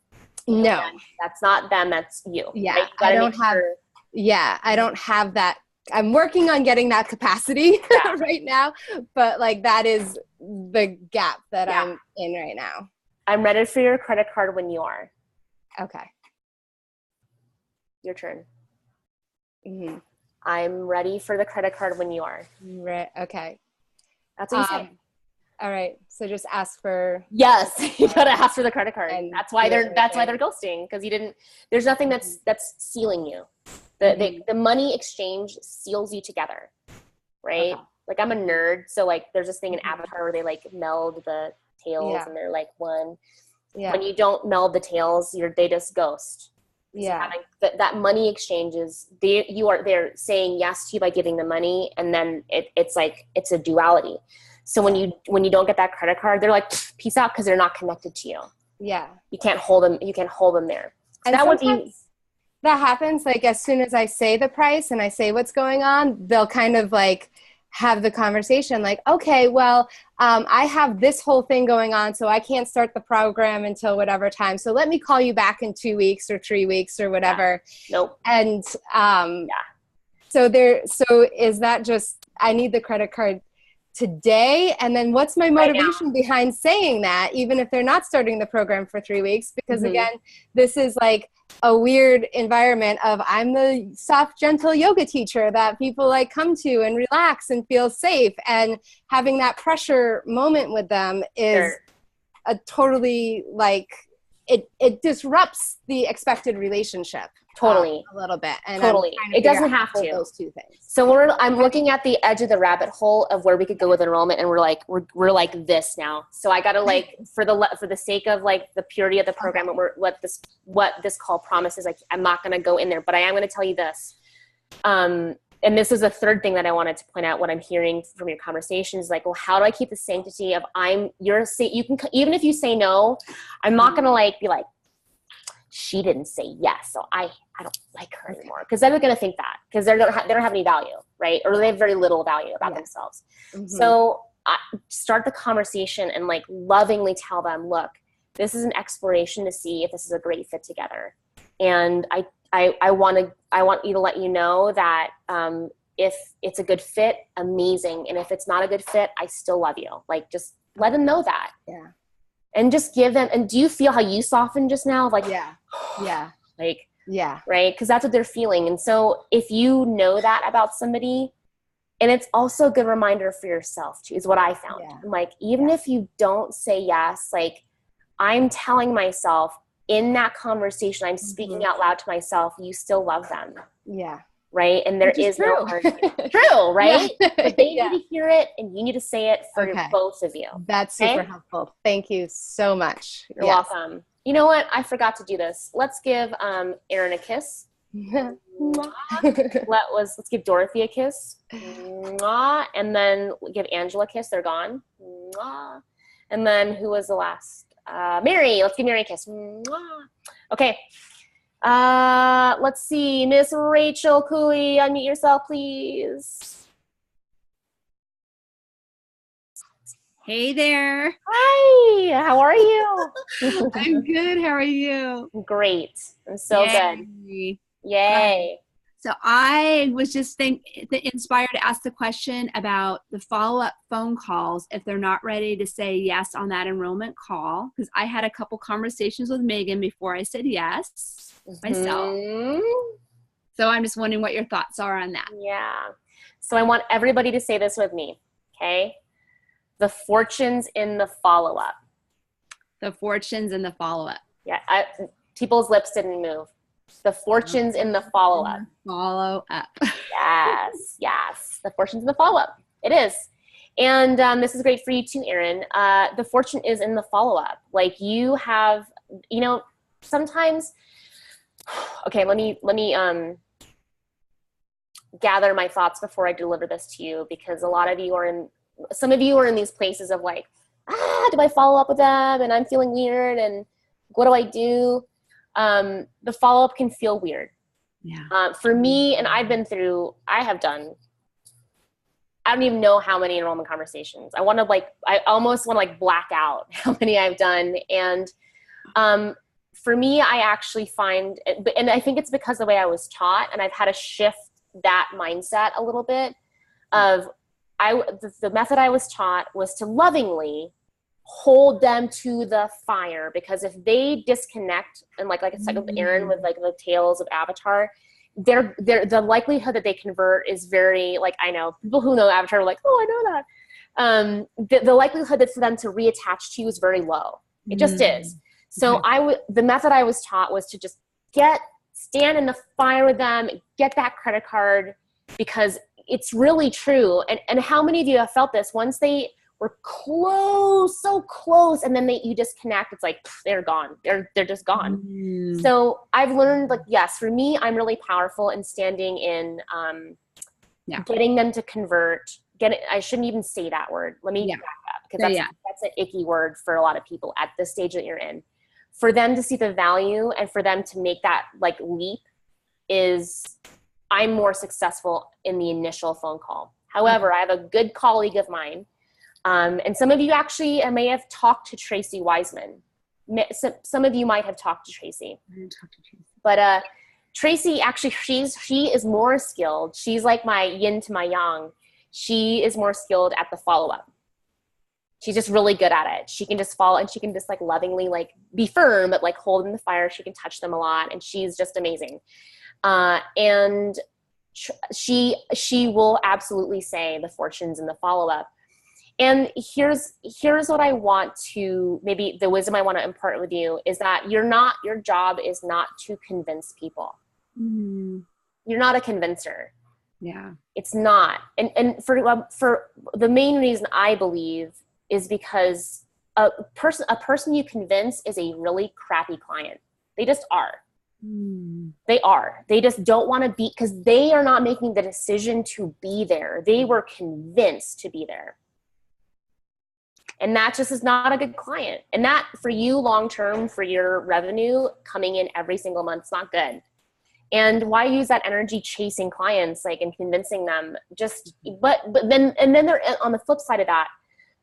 No. That's not them, that's you. Yeah. Right? I don't have that. I'm working on getting that capacity right now, but like that is the gap that I'm in right now. I'm ready for your credit card when you are. Okay. Your turn. Mm-hmm. I'm ready for the credit card when you are. Right. Okay. That's what you say. All right. So just ask for. Yes, you gotta ask for the credit card. And that's why they're ghosting, because you didn't. There's nothing that's sealing you. The money exchange seals you together, right? Okay. Like I'm a nerd, so like there's this thing in Avatar where they like meld the tails and they're like one. Yeah. When you don't meld the tails, they just ghost. Yeah. So that money exchange is they're saying yes to you by giving the money, and then it's like it's a duality. So when you don't get that credit card, they're like peace out because they're not connected to you. Yeah. You can't hold them. You can't hold them there. So and that would be. That happens like as soon as I say the price and I say what's going on, they'll kind of like have the conversation like, okay, well, I have this whole thing going on, so I can't start the program until whatever time. So let me call you back in 2 weeks or 3 weeks or whatever. Yeah. Nope. And so is that just, I need the credit card today? And then what's my motivation behind saying that, even if they're not starting the program for 3 weeks? Because again, this is like a weird environment of I'm the soft, gentle yoga teacher that people like come to and relax and feel safe, and having that pressure moment with them is a totally like it disrupts the expected relationship. Totally. A little bit. And totally. It doesn't have to. Those two things. So I'm looking at the edge of the rabbit hole of where we could go with enrollment, and we're like this now. So I got to like, for the sake of like the purity of the program, what this call promises, like I'm not going to go in there, but I am going to tell you this. And this is the third thing that I wanted to point out. What I'm hearing from your conversation is like, well, how do I keep the sanctity of you can, even if you say no, I'm not going to like be like, she didn't say yes, so I don't like her anymore, because then they're going to think that, because they don't have any value, right? Or they have very little value about themselves. So start the conversation and like lovingly tell them, look, this is an exploration to see if this is a great fit together. And I want you to let you know that if it's a good fit, amazing. And if it's not a good fit, I still love you. Like, just let them know that. Yeah. And just give them, and do you feel how you softened just now? Like, Yeah. Yeah. like, Yeah. right? Because that's what they're feeling. And so if you know that about somebody, and it's also a good reminder for yourself too, is what I found. Yeah. Like, even if you don't say yes, like, I'm telling myself in that conversation, I'm speaking out loud to myself, you still love them. Yeah. Right? And there is no hard true, right? Yeah. But they need to hear it, and you need to say it for Okay. both of you. That's super Okay? helpful. Thank you so much. You're welcome. You know what? I forgot to do this. Let's give Erin a kiss. Let's give Dorothy a kiss. Mwah. And then give Angela a kiss. They're gone. Mwah. And then who was the last? Mary. Let's give Mary a kiss. Mwah. Okay. Let's see. Miss Rachel Cooley, unmute yourself, please. Hey there. Hi. How are you? I'm good. How are you? Great. I'm so good. Yay. So I was just inspired to ask the question about the follow-up phone calls if they're not ready to say yes on that enrollment call, because I had a couple conversations with Megan before I said yes myself. So I'm just wondering what your thoughts are on that. Yeah. So I want everybody to say this with me, okay? The fortunes in the follow-up. The fortunes in the follow-up. Yeah, people's lips didn't move. The fortunes in the follow-up. Follow-up. Yes, yes. The fortunes in the follow-up. It is. And this is great for you too, Erin. The fortune is in the follow-up. Like, you have, you know, sometimes, okay, let me gather my thoughts before I deliver this to you, because a lot of you are in, some of you are in these places of like, do I follow up with them? And I'm feeling weird. And what do I do? The follow-up can feel weird. Yeah. For me, and I don't even know how many enrollment conversations. I almost want to like black out how many I've done. And for me, I actually find, and I think it's because of the way I was taught, and I've had to shift that mindset a little bit of, the method I was taught was to lovingly hold them to the fire, because if they disconnect, and like I said with Erin with like the tales of Avatar, the likelihood that they convert is very, like, I know people who know Avatar are like, oh, I know that. The likelihood that for them to reattach to you is very low. It just is. So the method I was taught was to just stand in the fire with them, get that credit card, because it's really true. And how many of you have felt this? Once they were close, so close, and then you disconnect, it's like, they're gone. They're just gone. So I've learned, like, yes, for me, I'm really powerful in standing in getting them to convert. I shouldn't even say that word. Let me back up, because that's an icky word for a lot of people at the stage that you're in. For them to see the value and for them to make that like leap I'm more successful in the initial phone call. However, I have a good colleague of mine, and some of you actually may have talked to Tracy Wiseman. Some of you might have talked to Tracy. I didn't talk to Tracy. But Tracy, actually, she is more skilled. She's like my yin to my yang. She is more skilled at the follow-up. She's just really good at it. She can just follow, and she can just like lovingly like be firm, but like hold in the fire. She can touch them a lot, and she's just amazing. And she will absolutely say the fortunes in the follow-up. And here's what I want to, maybe the wisdom I want to impart with you is that your job is not to convince people. You're not a convincer. Yeah. It's not. And for the main reason I believe is because a person you convince is a really crappy client. They just are. They are. They just don't want to be, because they are not making the decision to be there. They were convinced to be there. And that just is not a good client. And that for you long-term, for your revenue coming in every single month, it's not good. And why use that energy chasing clients, like, and convincing them but then they're on the flip side of that.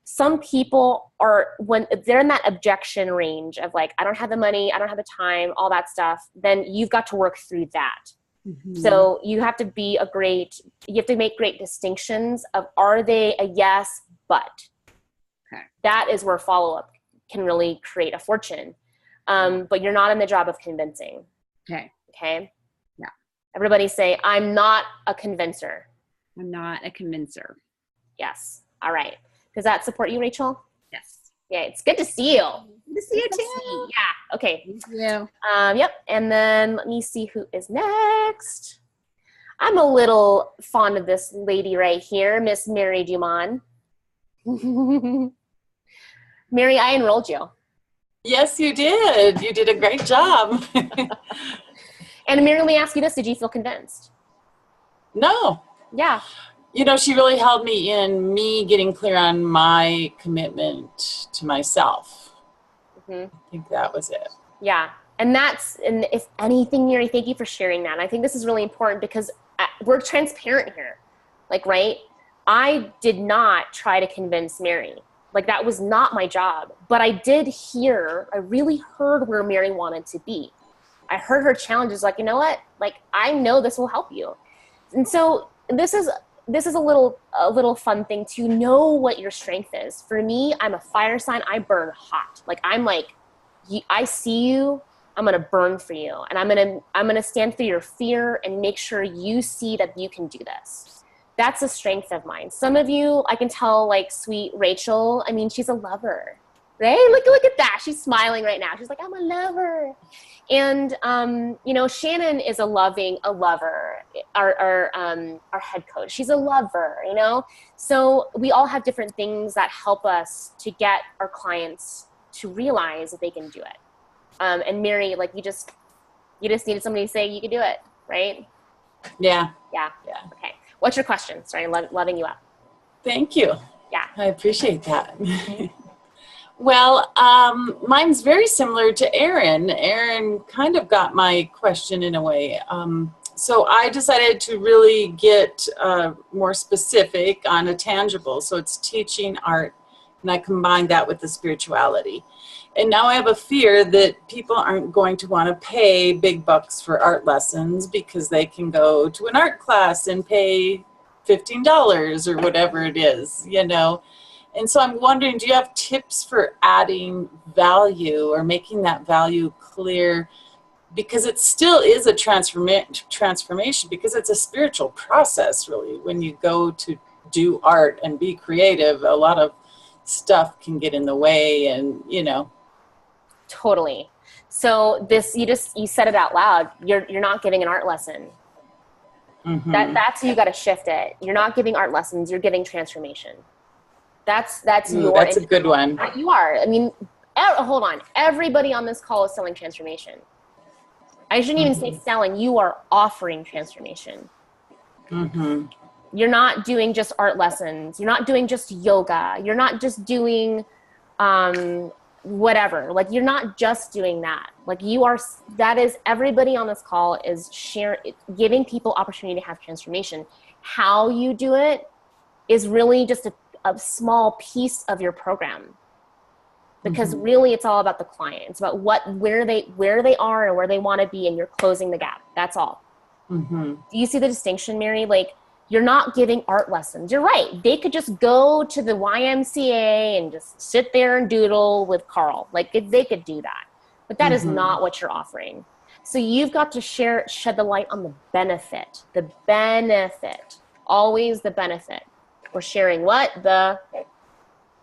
some people are, when they're in that objection range of like, I don't have the money, I don't have the time, all that stuff, then you've got to work through that. So you have to make great distinctions of, are they a yes, but. Okay. That is where follow-up can really create a fortune. But you're not in the job of convincing. Okay. Okay? Yeah. Everybody say, I'm not a convincer. I'm not a convincer. Yes. All right. Does that support you, Rachel? Yes. Yeah, it's good to see you. Good to see you too. Yeah. Okay. Thank you. Yep. And then let me see who is next. I'm a little fond of this lady right here, Miss Mary Dumont. Mary, I enrolled you. Yes, you did. You did a great job. And Mary, let me ask you this. Did you feel convinced? No. Yeah. You know, she really held me in me getting clear on my commitment to myself. I think that was it. Yeah. And if anything, Mary, thank you for sharing that. And I think this is really important because we're transparent here. Like, right? I did not try to convince Mary. Like, that was not my job. But I really heard where Mary wanted to be. I heard her challenges, like, you know what? Like, I know this will help you. And so this is a little fun thing to know what your strength is. For me, I'm a fire sign. I burn hot. Like, I'm like, I see you, I'm going to burn for you. And I'm going to stand through your fear and make sure you see that you can do this. That's a strength of mine. Some of you, I can tell, like sweet Rachel, I mean, she's a lover, right? Look at that. She's smiling right now. She's like, I'm a lover. And, Shannon is a lover, our head coach. She's a lover, So we all have different things that help us to get our clients to realize that they can do it. And Mary, like, you just needed somebody to say you could do it, right? Yeah. Yeah. Okay. What's your question? Sorry, loving you up. Thank you. Yeah. I appreciate that. Well, mine's very similar to Erin. Erin kind of got my question in a way. So I decided to really get more specific on a tangible. So it's teaching art, and I combined that with the spirituality. And now I have a fear that people aren't going to want to pay big bucks for art lessons because they can go to an art class and pay $15 or whatever it is, And so I'm wondering, do you have tips for adding value or making that value clear? Because it still is a transformation, because it's a spiritual process, really. When you go to do art and be creative, a lot of stuff can get in the way and, Totally. So you said it out loud. You're not giving an art lesson. Mm-hmm. That's you got to shift it. You're not giving art lessons. You're giving transformation. That's a good one. You are. I mean, hold on. Everybody on this call is selling transformation. I shouldn't even say selling. You are offering transformation. Mm-hmm. You're not doing just art lessons. You're not doing just yoga. You're not just doing whatever. Like, you're not just doing that. Like, that is, everybody on this call is giving people opportunity to have transformation. How you do it is really just a small piece of your program, because really it's all about the client. It's about where they are and where they want to be, and you're closing the gap. That's all. Do you see the distinction, Mary? Like, you're not giving art lessons. You're right. They could just go to the YMCA and just sit there and doodle with Carl. Like, they could do that. But that is not what you're offering. So you've got to shed the light on the benefit. The benefit. Always the benefit. We're sharing what? The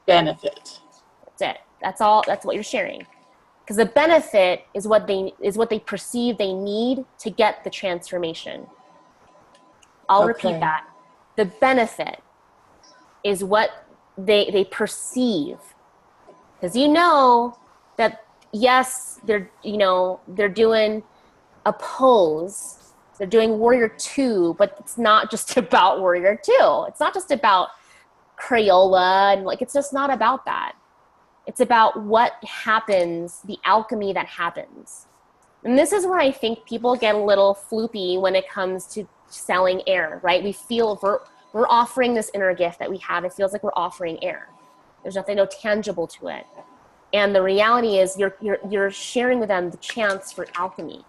benefit. That's it. That's all. That's what you're sharing. Because the benefit is what they perceive they need to get the transformation. I'll repeat that. The benefit is what they perceive. Because that, yes, they're doing a pose. They're doing Warrior 2, but it's not just about Warrior 2. It's not just about Crayola, and it's just not about that. It's about what happens, the alchemy that happens. And this is where I think people get a little floopy when it comes to selling air, right? We feel we're offering this inner gift that we have. It feels like we're offering air. There's nothing, no tangible to it. And the reality is you're sharing with them the chance for alchemy.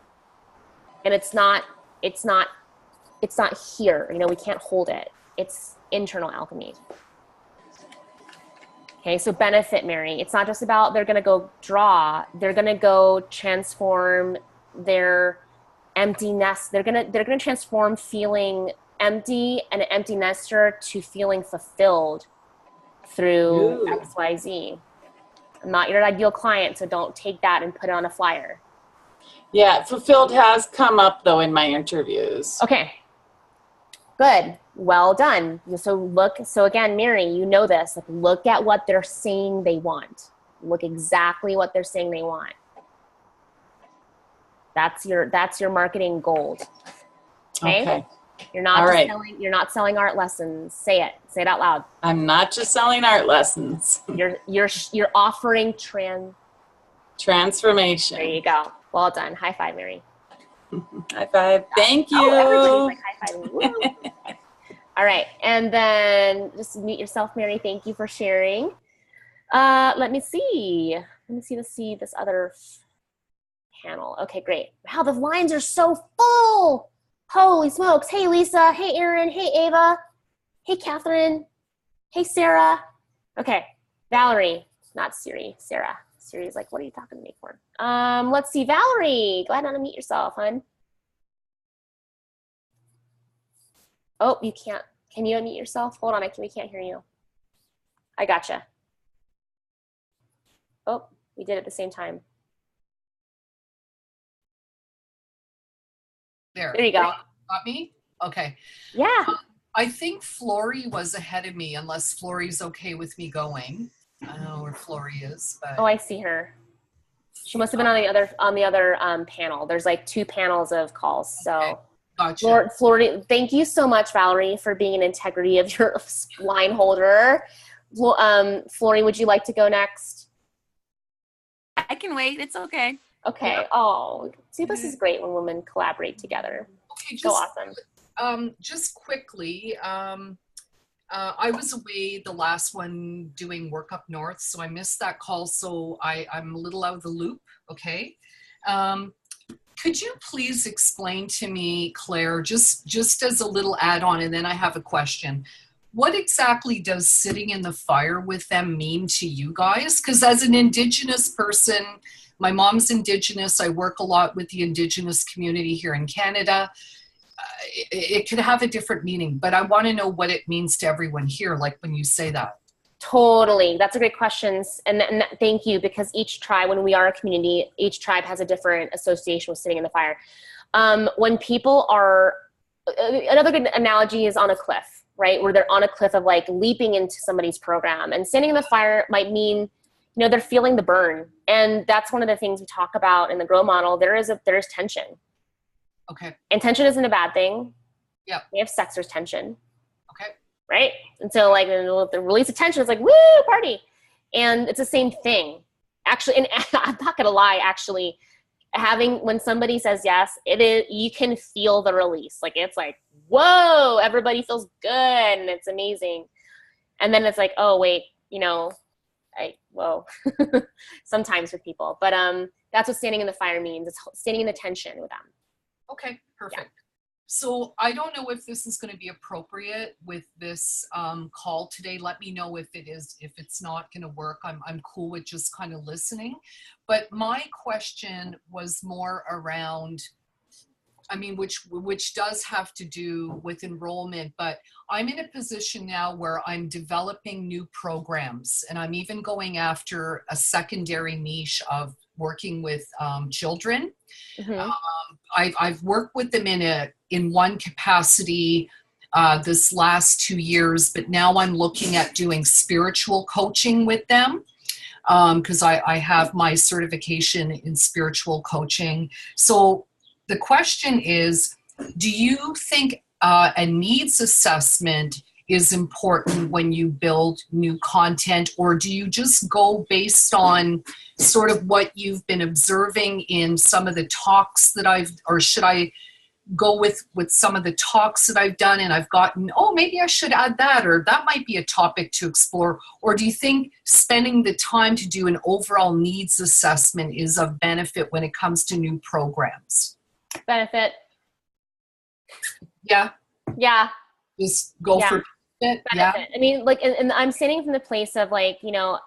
And it's not here, you know, we can't hold it. It's internal alchemy. Okay, so benefit, Mary. It's not just about they're going to go draw. They're going to go transform their empty nest. They're going to transform feeling empty and an empty nester to feeling fulfilled through XYZ. I'm not your ideal client, so don't take that and put it on a flyer. Yeah, fulfilled has come up though in my interviews. Okay. Good. Well done. So again, Mary, you know this. Like, look at what they're saying they want. Look exactly what they're saying they want. That's your marketing gold. Okay. You're not selling art lessons. Say it. Say it out loud. I'm not just selling art lessons. You're offering transformation. There you go. Well done. High five, Mary. High five. Thank you. Oh, everybody's like high fiving. All right. And then just mute yourself, Mary. Thank you for sharing. Let me see this other panel. Okay, great. Wow, the lines are so full. Holy smokes. Hey, Lisa. Hey, Erin. Hey, Ava. Hey, Catherine. Hey, Sarah. Okay, Valerie. Not Siri. Sarah. Siri's like, what are you talking to me for? Let's see. Valerie. Go ahead and unmute yourself, hon. Oh, you can't. Can you unmute yourself? Hold on. We can't hear you. I gotcha. Oh, we did it at the same time. There you go. Got me? Okay. Yeah. I think Flory was ahead of me, unless Flory's okay with me going. I don't know where Flory is, but. Oh, I see her. She must have been on the other panel. There's like 2 panels of calls. So, okay. Gotcha. Flory, thank you so much, Valerie, for being an integrity of your line holder. Flory, would you like to go next? I can wait. It's okay. Okay. Yeah. Oh, see, this is great when women collaborate together. Okay, so awesome. Just quickly, I was away the last one doing work up north, so I missed that call, so I'm a little out of the loop, okay? Could you please explain to me, Claire, just as a little add-on, and then I have a question. What exactly does sitting in the fire with them mean to you guys? Because as an Indigenous person, my mom's Indigenous, I work a lot with the Indigenous community here in Canada. It could have a different meaning, but I want to know what it means to everyone here, like when you say that. Totally. That's a great question. And thank you, because each tribe, when we are a community, each tribe has a different association with sitting in the fire. When people are, another good analogy is on a cliff, right? Where they're on a cliff of like leaping into somebody's program, and standing in the fire might mean, you know, they're feeling the burn. And that's one of the things we talk about in the GROW model. There's tension. Okay. And tension isn't a bad thing. Yeah. We have sex, there's tension. Okay. Right? And so like the release of tension is like, woo, party. And it's the same thing. Actually, and I'm not gonna lie, actually, when somebody says yes, you can feel the release. Like it's like, whoa, everybody feels good and it's amazing. And then it's like, oh wait, you know, whoa. Sometimes with people. But that's what standing in the fire means. It's standing in the tension with them. Okay, perfect. Yeah. So I don't know if this is going to be appropriate with this call today. Let me know if it is. If it's not going to work, I'm cool with just kind of listening. But my question was more around, I mean, which does have to do with enrollment, but I'm in a position now where I'm developing new programs, and I'm even going after a secondary niche of working with children. Mm-hmm. I've worked with them in one capacity this last 2 years, but now I'm looking at doing spiritual coaching with them because I have my certification in spiritual coaching. So the question is, do you think a needs assessment is important when you build new content, or do you just go based on sort of what you've been observing in some of the talks that should I go with some of the talks that I've done and I've gotten, oh, maybe I should add that, or that might be a topic to explore? Or do you think spending the time to do an overall needs assessment is of benefit when it comes to new programs? Benefit. Yeah. Yeah. Just go for it. Yeah. I mean, like, and I'm standing from the place of like, you know,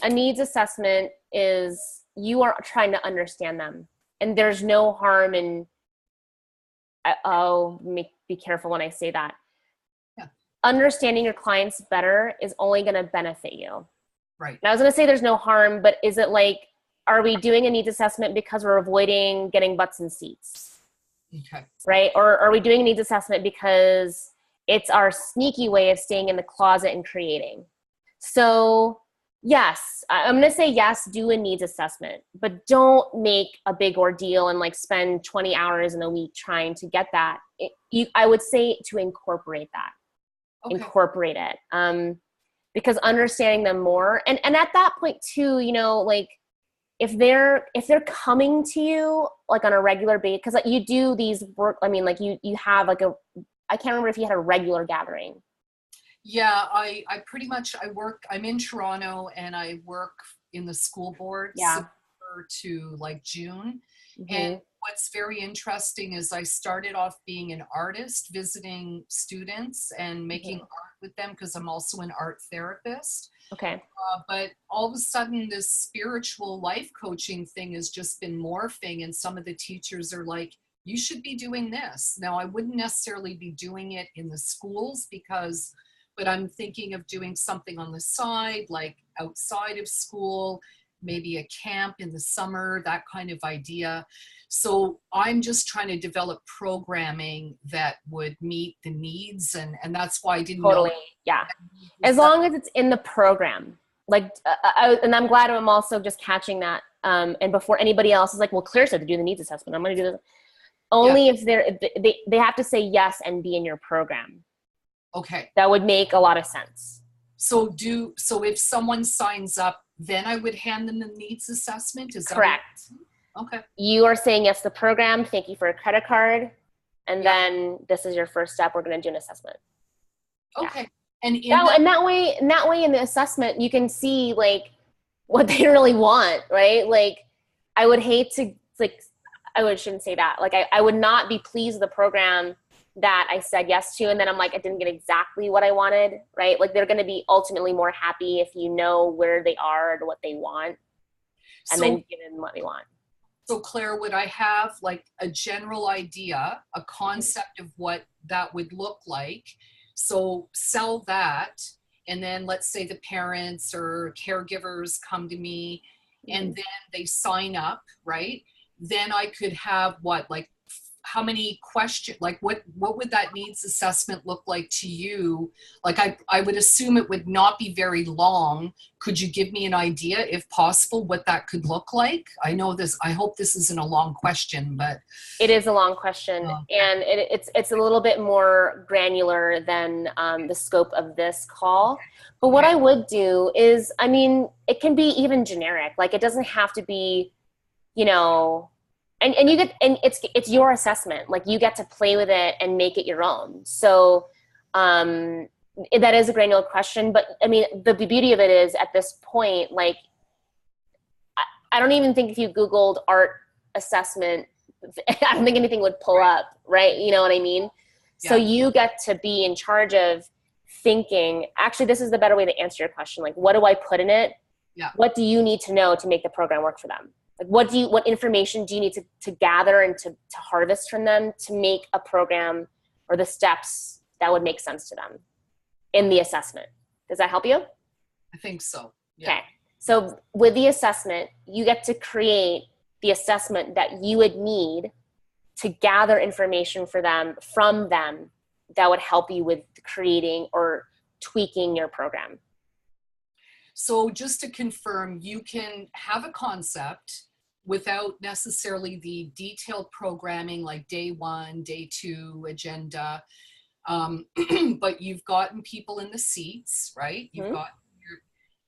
a needs assessment is you are trying to understand them, and there's no harm in, be careful when I say that. Yeah. Understanding your clients better is only going to benefit you. Right. And I was going to say there's no harm, but is it like, are we doing a needs assessment because we're avoiding getting butts in seats? Okay. Right? Or are we doing a needs assessment because it's our sneaky way of staying in the closet and creating? So yes, I'm going to say yes, do a needs assessment, but don't make a big ordeal and like spend 20 hours in a week trying to get that. I would say to incorporate that. Okay. Incorporate it. Because understanding them more, and at that point too, you know, like if they're coming to you like on a regular basis, because like you do these work, I mean, like you have like I can't remember if you had a regular gathering. Yeah, I pretty much, I'm in Toronto and I work in the school board to like June. Mm-hmm. And what's very interesting is I started off being an artist, visiting students and making art with them because I'm also an art therapist. Okay. But all of a sudden this spiritual life coaching thing has just been morphing, and some of the teachers are like, you should be doing this. Now I wouldn't necessarily be doing it in the schools but I'm thinking of doing something on the side, like outside of school, maybe a camp in the summer, that kind of idea. So I'm just trying to develop programming that would meet the needs, and that's why I didn't know. Yeah. As long as it's in the program. Like, and I'm glad I'm also just catching that. And before anybody else is like, well, Claire said to do the needs assessment, I'm going to do this. Only if they have to say yes and be in your program. Okay. That would make a lot of sense. So if someone signs up, then I would hand them the needs assessment? Is that correct? Okay. You are saying yes to the program. Thank you for a credit card. And then this is your first step. We're going to do an assessment. Okay. Yeah. And that way in the assessment, you can see like what they really want, right? Like I would hate to shouldn't say that. Like I would not be pleased with the program that I said yes to, and then I'm like, I didn't get exactly what I wanted, right? Like they're going to be ultimately more happy if you know where they are and what they want, and then give them what they want. So Claire, would I have like a general idea, a concept of what that would look like? So sell that, and then let's say the parents or caregivers come to me, and then they sign up, right? Then I could have how many questions, like what would that needs assessment look like to you? Like I would assume it would not be very long. Could you give me an idea, if possible, what that could look like? I hope this isn't a long question, but. It is a long question. And it's a little bit more granular than the scope of this call. But what I would do is, I mean, it can be even generic. Like it doesn't have to be, you know, and it's your assessment. Like you get to play with it and make it your own. So that is a granular question, but I mean, the beauty of it is at this point, like, I don't even think if you Googled art assessment, I don't think anything would pull up, right? You know what I mean? Yeah. So you get to be in charge of thinking, actually, this is the better way to answer your question. Like, what do I put in it? Yeah. What do you need to know to make the program work for them? Like, what information do you need to gather and to harvest from them to make a program or the steps that would make sense to them in the assessment? Does that help you? I think so. Yeah. Okay. So with the assessment, you get to create the assessment that you would need to gather information from them that would help you with creating or tweaking your program. So just to confirm, you can have a concept without necessarily the detailed programming like day 1, day 2 agenda, but you've gotten people in the seats, right? You've got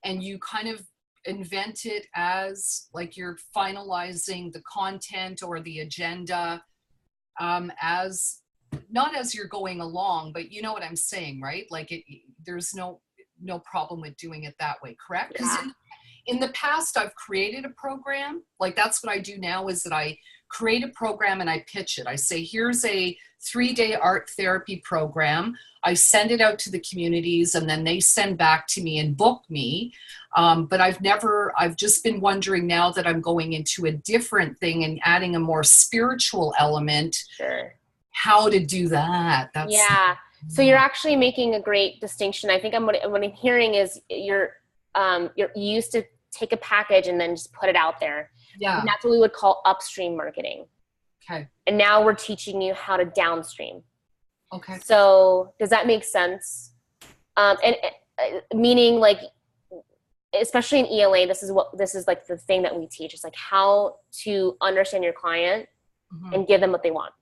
and you kind of invent it as like you're finalizing the content or the agenda as not as you're going along, but you know what I'm saying, right? Like there's no problem with doing it that way, correct? Because in the past, I've created a program. Like that's what I do now, is that I create a program and I pitch it. I say, here's a 3-day art therapy program. I send it out to the communities, and then they send back to me and book me. But I've just been wondering, now that I'm going into a different thing and adding a more spiritual element, Sure. how to do that. Yeah. So you're actually making a great distinction. I think what I'm hearing is you used to take a package and then just put it out there. Yeah. And that's what we would call upstream marketing. Okay. And now we're teaching you how to downstream. Okay. So does that make sense? Meaning, like, especially in ELA, this is like the thing that we teach. It's like how to understand your client and give them what they want,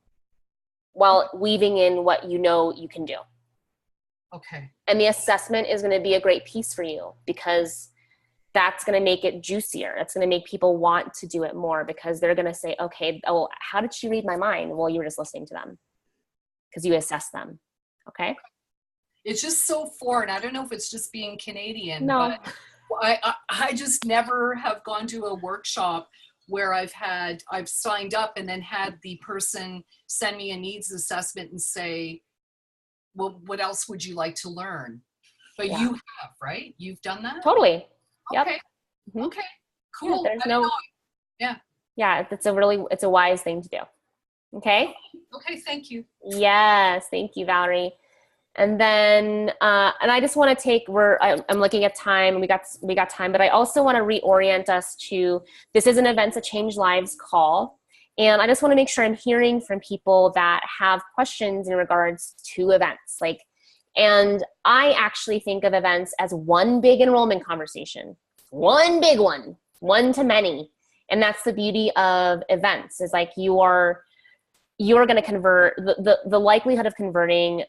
while weaving in what you know you can do. Okay. And the assessment is going to be a great piece for you, because that's going to make it juicier. It's going to make people want to do it more, because they're going to say, okay, oh, how did she read my mind? Well, you were just listening to them because you assess them. Okay. It's just so foreign. I don't know if it's just being Canadian, No. but I just never have gone to a workshop where I've signed up and then had the person send me a needs assessment and say, well, what else would you like to learn? But you have, right? You've done that? Totally. Okay. Yep. Mm-hmm. Okay. Cool. Yeah, Yeah. Yeah. It's a wise thing to do. Okay. Okay. Thank you. Yes. Thank you, Valerie. And then, and I just want to take, I'm looking at time, and we got time, but I also want to reorient us to, this is an Events That Change Lives call. And I just want to make sure I'm hearing from people that have questions in regards to events. And I actually think of events as one big enrollment conversation, one big one to many. And that's the beauty of events, is like you're going to convert, the likelihood of converting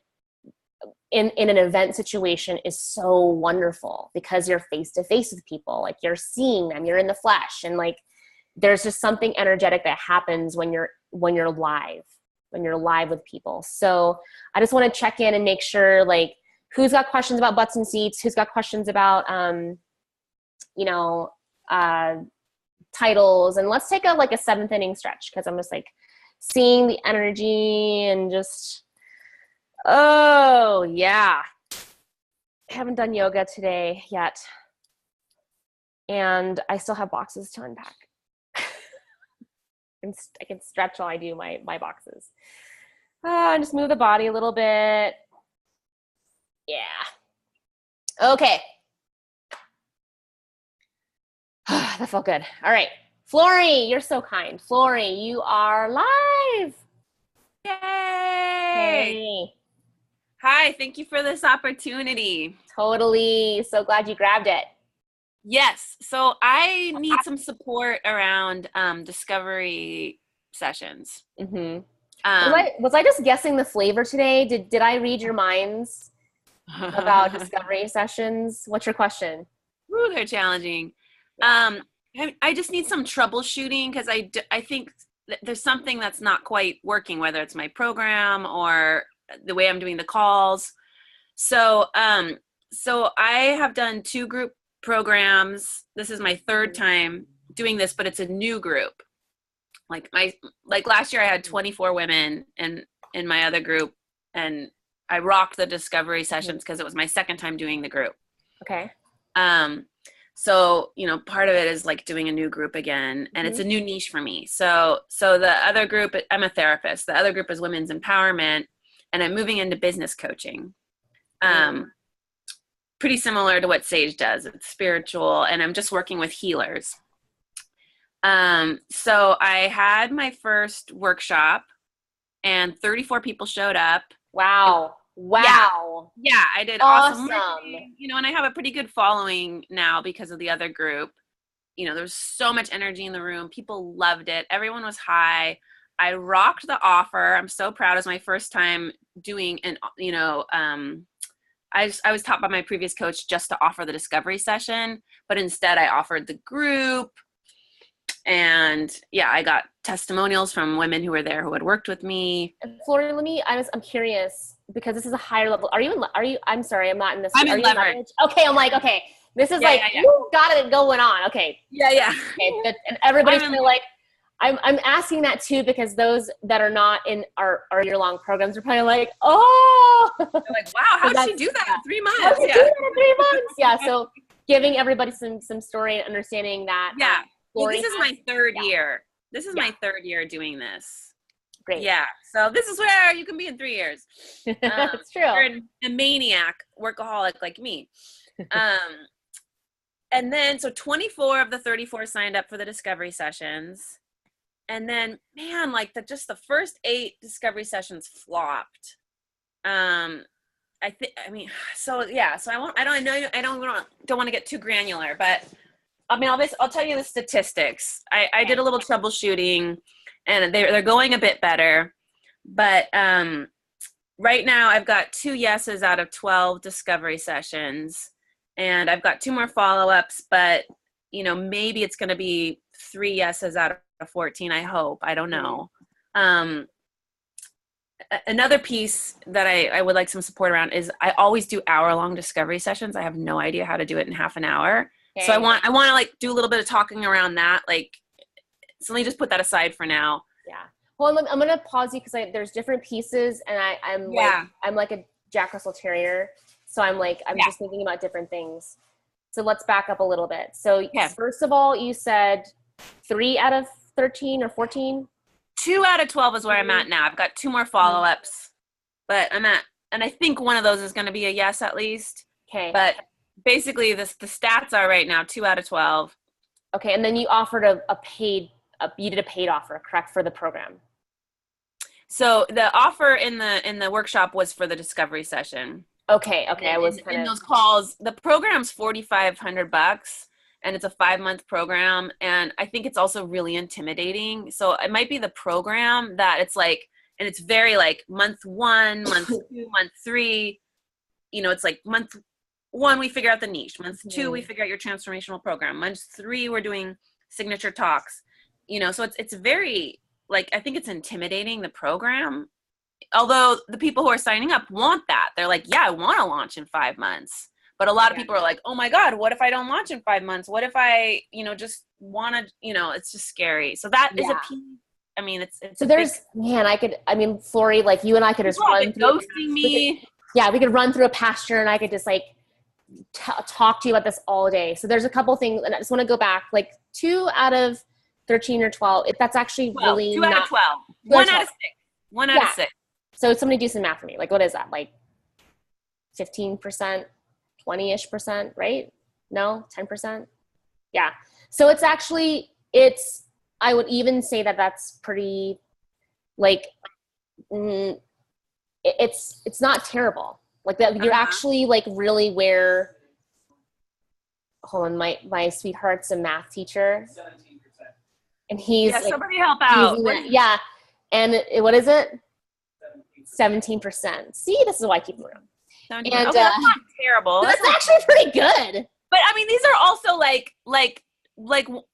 in an event situation is so wonderful, because you're face to face with people, like you're seeing them, you're in the flesh, and like there's just something energetic that happens when you're live with people. So I just want to check in and make sure, like, who's got questions about butts and seats, who's got questions about titles, and let's take a seventh inning stretch, because I'm just like seeing the energy and just, oh yeah, I haven't done yoga today yet, and I still have boxes to unpack. And I can stretch while I do my boxes. And just move the body a little bit. Yeah. Okay. That felt good. All right. Flory, you're so kind. Flory, you are live. Yay! Hey. Hi, thank you for this opportunity. Totally. So glad you grabbed it. Yes, so I need some support around discovery sessions. Mm-hmm. Was I just guessing the flavor today? Did I read your minds about discovery sessions? What's your question? Ooh, they're challenging. I just need some troubleshooting, because I think there's something that's not quite working, whether it's my program or the way I'm doing the calls. So I have done 2 group programs. This is my 3rd time doing this, but it's a new group. Like last year I had 24 women in my other group, and I rocked the discovery sessions because it was my 2nd time doing the group. Okay. So, part of it is like doing a new group again, and it's a new niche for me. So the other group, I'm a therapist. The other group is women's empowerment, and I'm moving into business coaching. Pretty similar to what Sage does. It's spiritual, and I'm just working with healers. So I had my first workshop, and 34 people showed up. Wow. Yeah, I did awesome. And I have a pretty good following now because of the other group. There's so much energy in the room. People loved it. Everyone was high. I rocked the offer. I'm so proud. It was my first time doing I was taught by my previous coach just to offer the discovery session, but instead I offered the group. And yeah, I got testimonials from women who were there who had worked with me. And Florida, I'm curious because this is a higher level. I'm sorry, I'm not in this. I'm are in you leverage. Okay, I'm like, okay, this is Yeah. you got it going on. Okay. Yeah. Okay, and everybody's kind of like, I'm asking that too because those that are not in our year-long programs are probably like, oh. They're like, wow, how did she do that in 3 months? How did she do that in 3 months? Yeah, so giving everybody some story and understanding that. Yeah. Well, this is my third year. This is my third year doing this. Great. Yeah. So this is where you can be in 3 years. That's true. You're a maniac, workaholic like me. And then, so 24 of the 34 signed up for the discovery sessions. And then, man, like just the first 8 discovery sessions flopped. So I don't want to get too granular, but I mean, I'll tell you the statistics. I did a little troubleshooting, and they're going a bit better. But right now, I've got 2 yeses out of 12 discovery sessions, and I've got 2 more follow-ups. But maybe it's going to be 3 yeses out of 14. I hope. I don't know. Another piece that I would like some support around is I always do hour-long discovery sessions. I have no idea how to do it in half an hour. Okay. So I want to like do a little bit of talking around that. Like, so let me just put that aside for now. Yeah. Well, I'm going to pause you because there's different pieces, and I'm like a Jack Russell Terrier. So I'm just thinking about different things. So let's back up a little bit. So first of all, you said 3 out of 13 or 14? 2 out of 12 is where I'm at now. I've got 2 more follow-ups, but and I think one of those is going to be a yes at least. Okay. But basically the stats are right now 2 out of 12. Okay. And then you offered you did a paid offer, correct, for the program? So the offer in the workshop was for the discovery session. Okay. I was in those calls. The program's $4,500. And it's a 5-month program. And I think it's also really intimidating. So it might be the program that it's like, and it's very like month 1, month 2, month 3, it's like month 1, we figure out the niche. Month 2, we figure out your transformational program. Month 3, we're doing signature talks, so it's very like, I think it's intimidating, the program. Although the people who are signing up want that. They're like, yeah, I want to launch in 5 months. But a lot of people are like, oh my God, what if I don't launch in 5 months? What if I, just want to, it's just scary. So that is a piece. I mean, it's so there's, Flory, like you and I could just run through. Ghosting me. We could run through a pasture and I could just like talk to you about this all day. So there's a couple things, and I just want to go back, like 2 out of 13 or 12. If that's actually 12, really 2 out of 12. 1 out of 6. 1 out of 6. So somebody do some math for me. Like, what is that? Like 15%? 20-ish%, right? No, 10%? Yeah. So it's actually, I would even say that that's pretty, like, it's not terrible. Like that, you're actually like really where, hold on, my sweetheart's a math teacher. 17%. And he's like, somebody help out. Yeah. And what is it? 17%. See, this is why I keep them around. And that's not terrible. That's actually pretty good. But I mean, these are also like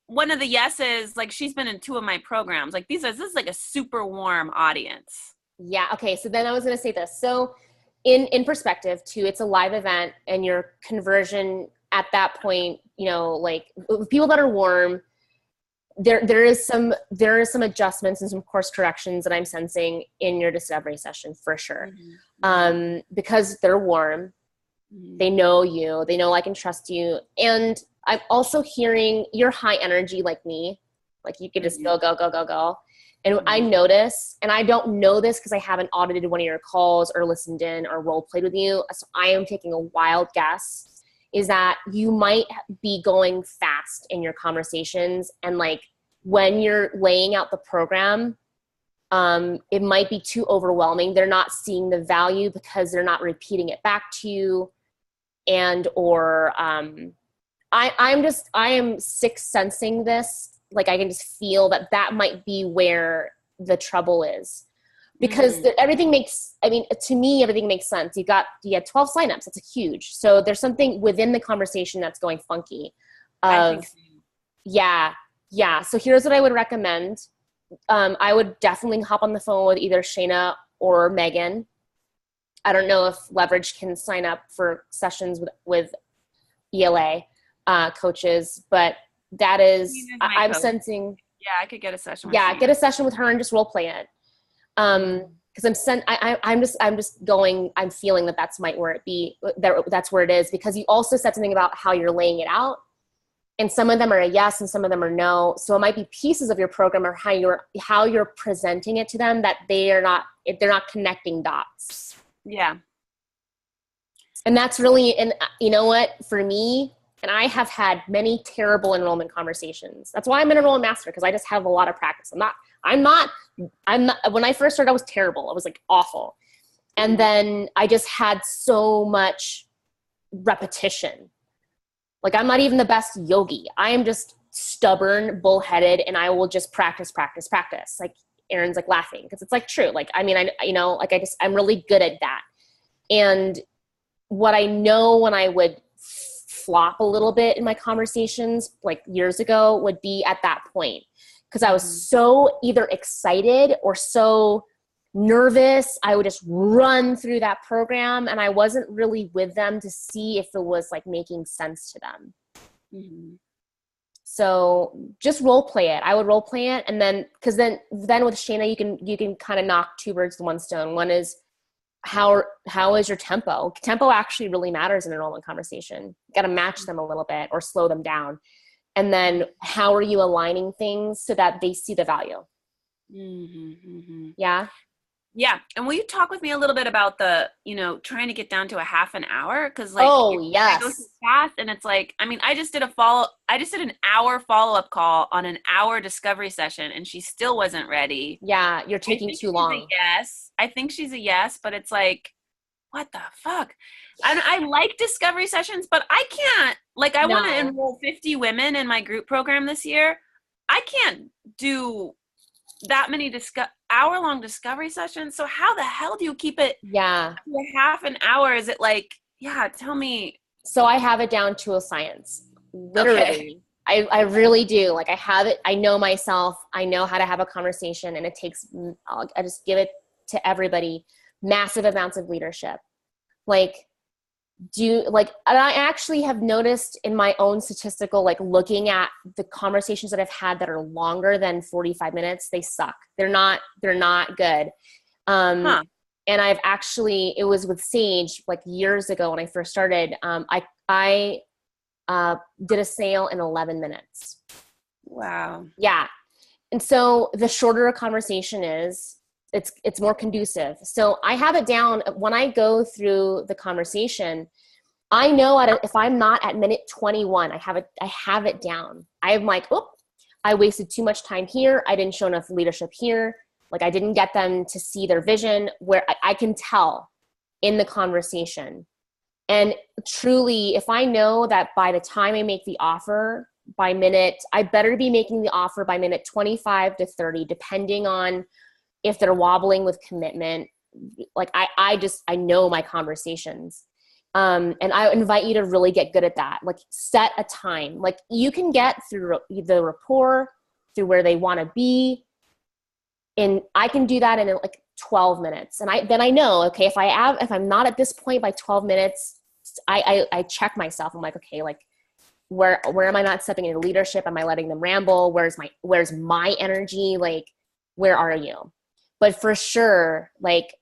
one of the yeses, like she's been in 2 of my programs. Like this is like a super warm audience. Yeah. Okay. So then I was going to say this. So in perspective too, it's a live event, and your conversion at that point, like people that are warm, there is some adjustments and some course corrections that I'm sensing in your discovery session for sure. Because they're warm, they know you, they know, like, and trust you. And I'm also hearing you're high energy like me, like you could just go. And I notice, and I don't know this because I haven't audited one of your calls or listened in or role played with you. So I am taking a wild guess is that you might be going fast in your conversations, and like when you're laying out the program, it might be too overwhelming. They're not seeing the value because they're not repeating it back to you, I am sixth sensing this. Like I can just feel that might be where the trouble is. Because everything makes, to me, everything makes sense. You had 12 signups. That's huge. So there's something within the conversation that's going funky. Yeah. Yeah. So here's what I would recommend. I would definitely hop on the phone with either Shayna or Megan. I don't know if Leverage can sign up for sessions with ELA coaches, but that is, Shayna's my I'm coach. sensing. Yeah, I could get a session with Yeah, Shayna. get a session with her and just role play it. Because I'm just going. I'm feeling that that's might where it be. That's where it is, because you also said something about how you're laying it out, and some of them are a yes and some of them are no. So it might be pieces of your program or how you're presenting it to them that they're not connecting dots. Yeah. And that's really, and you know what, for me, and I have had many terrible enrollment conversations. That's why I'm an enrollment master, because I just have a lot of practice. I'm not, when I first started, I was terrible. I was like awful. And then I just had so much repetition. Like, I'm not even the best yogi. I am just stubborn, bullheaded, and I will just practice. Like, Erin's like laughing because it's like true. Like, I mean, I'm really good at that. And what I know when I would flop a little bit in my conversations like years ago would be at that point, because I was so either excited or so nervous. I would just run through that program and I wasn't really with them to see if it was like making sense to them. So just role play it. I would role play it, and then because then with Shayna you can kind of knock two birds with one stone. One is how is your tempo? Tempo actually really matters in an enrollment conversation. You got to match them a little bit or slow them down. And then how are you aligning things so that they see the value? Yeah. Yeah. And will you talk with me a little bit about the, trying to get down to a half an hour? Cause like, yes. I go so fast and it's like, I mean, I just did an hour follow-up call on an hour discovery session and she still wasn't ready. Yeah. You're taking too long. Yes. I think she's a yes, but it's like, what the fuck? And I like discovery sessions, but I can't, like, I want to enroll 50 women in my group program this year. I can't do that many hour-long discovery sessions. So how the hell do you keep it to a half an hour? Is it like, tell me. So I have it down to a science, literally. Okay. I really do. Like, I have it. I know myself. I know how to have a conversation, and it takes, I just give it to everybody, massive amounts of leadership. And I actually have noticed in my own statistical, like looking at the conversations that I've had that are longer than 45 minutes, they suck. They're not good. And I've actually, it was with Sage like years ago when I first started, I did a sale in 11 minutes. Wow. Yeah. And so the shorter a conversation is, it's more conducive. So I have it down when I go through the conversation. I know if I'm not at minute 21, I have it down. I'm like, I wasted too much time here. I didn't show enough leadership here. Like, I didn't get them to see their vision, where I can tell in the conversation. And truly, if I know that by the time I make the offer I better be making the offer by minute 25 to 30, depending on if they're wobbling with commitment. Like, I know my conversations. And I invite you to really get good at that. Like, set a time. Like, you can get through the rapport, through where they want to be. And I can do that in like 12 minutes. And I know, okay, if I'm not at this point by 12 minutes, I check myself. I'm like, okay, like, where am I not stepping into leadership? Am I letting them ramble? Where's my energy? Like, where are you? But for sure, like,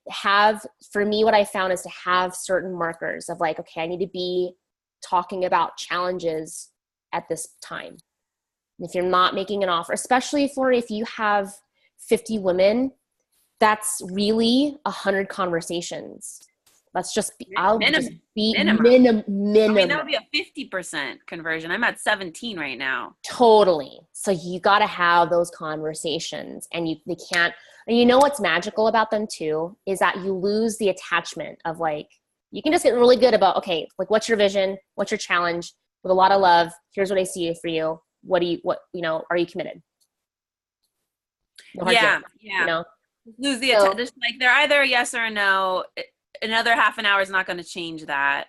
for me, what I found is to have certain markers of like, okay, I need to be talking about challenges at this time. And if you're not making an offer, especially if you have 50 women, that's really 100 conversations. Let's just be, minimum. minimum. I mean, that would be a 50% conversion. I'm at 17 right now. Totally. So you got to have those conversations, and they can't. And you know what's magical about them too is that you lose the attachment of like, you can just get really good about, okay, like, what's your vision? What's your challenge? With a lot of love, here's what I see for you. Are you committed? No hard feelings, you know? Lose the attention. Like, they're either a yes or a no. Another half an hour is not going to change that.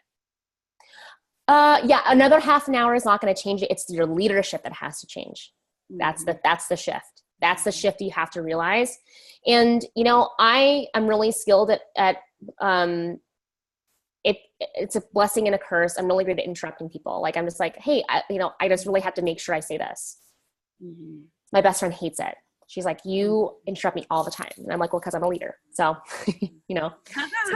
Another half an hour is not going to change it. It's your leadership that has to change. That's the shift. That's the shift you have to realize. And, you know, I am really skilled at it's a blessing and a curse. I'm really good at interrupting people. Like, I'm just like, hey, I just really have to make sure I say this. My best friend hates it. She's like, you interrupt me all the time. And I'm like, well, because I'm a leader. So, you know,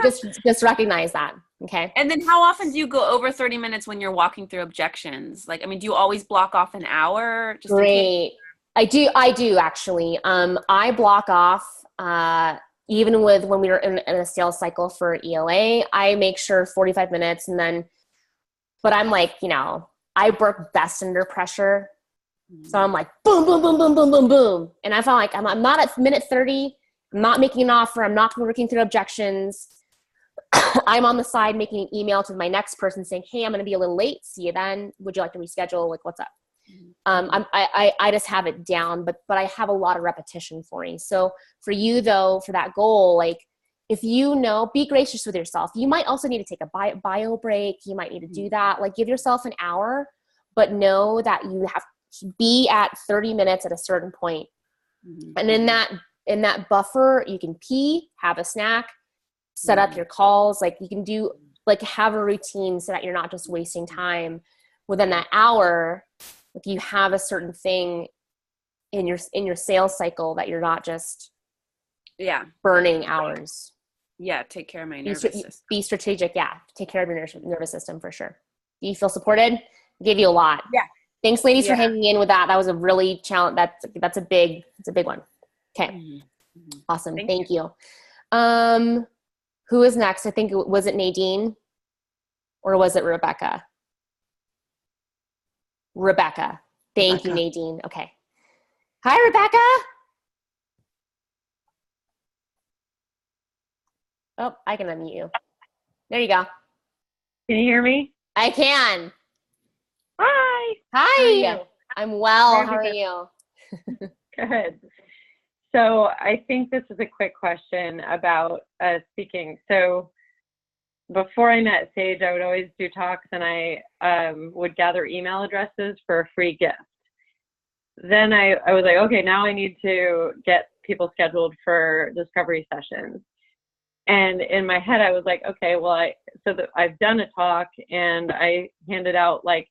so just recognize that. Okay. And then how often do you go over 30 minutes when you're walking through objections? Like, I mean, do you always block off an hour? Just Great. I do actually. I block off, even when we were in a sales cycle for ELA, I make sure 45 minutes but I'm like, you know, I work best under pressure. So I'm like, boom, boom, boom, boom, boom, boom, boom. And I felt like I'm not at minute 30. I'm not making an offer. I'm not working through objections. I'm on the side making an email to my next person saying, hey, I'm going to be a little late. See you then. Would you like to reschedule? Like, what's up? I just have it down, but I have a lot of repetition for me. So for you though, for that goal, like if you know, be gracious with yourself. You might also need to take a bio break. You might need to do that. Like give yourself an hour, but know that you have to be at 30 minutes at a certain point. And in that buffer, you can pee, have a snack, set up your calls. Like you can do, like have a routine so that you're not just wasting time within that hour. Like you have a certain thing in your sales cycle that you're not just burning hours. Yeah, take care of my nervous system. Be strategic. Yeah, take care of your nervous system for sure. Do you feel supported? Give you a lot. Yeah. Thanks, ladies, for hanging in with that. That was a really challenge. That's a big one. Okay. Awesome. Thank you. Who is next? I think was it Nadine or was it Rebecca? Rebecca. Thank you, Nadine. Okay. Hi, Rebecca. Oh, I can unmute you. There you go. Can you hear me? I can. Hi. Hi. I'm well. How are you? Good. So I think this is a quick question about speaking. So before I met Sage, I would always do talks and I would gather email addresses for a free gift. Then I was like, okay, now I need to get people scheduled for discovery sessions. And in my head, I was like, okay, well, I've done a talk and I handed out like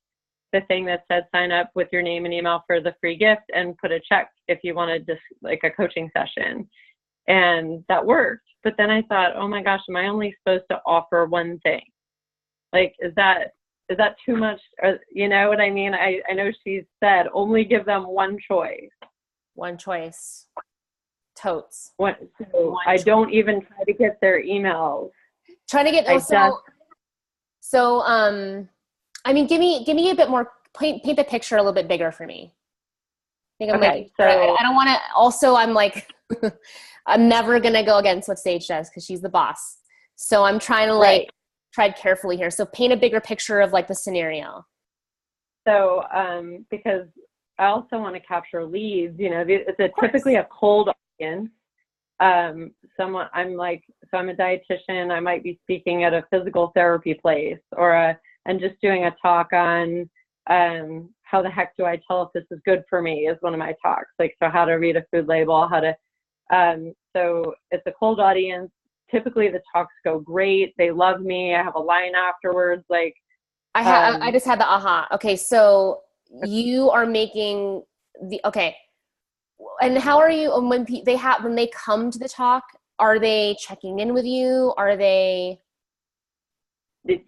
the thing that said sign up with your name and email for the free gift and put a check if you wanted just like a coaching session. And that worked. But then I thought, oh my gosh, am I only supposed to offer one thing? Like, is that too much? Or, you know what I mean? I know she said only give them one choice. One choice. Totes. I don't even try to get their emails. Trying to get I mean, give me a bit more. Paint the picture a little bit bigger for me. I think I don't want to. Also, I'm like, I'm never gonna go against what Sage does because she's the boss. So I'm trying to tread carefully here. So paint a bigger picture of like the scenario. So because I also want to capture leads. You know, it's typically a cold audience. I'm a dietitian. I might be speaking at a physical therapy place and just doing a talk on how the heck do I tell if this is good for me is one of my talks. Like, so how to read a food label, so it's a cold audience. Typically the talks go great. They love me. I have a line afterwards. Like I just had the aha. Okay. So you are making and how are you when they come to the talk, are they checking in with you? Are they?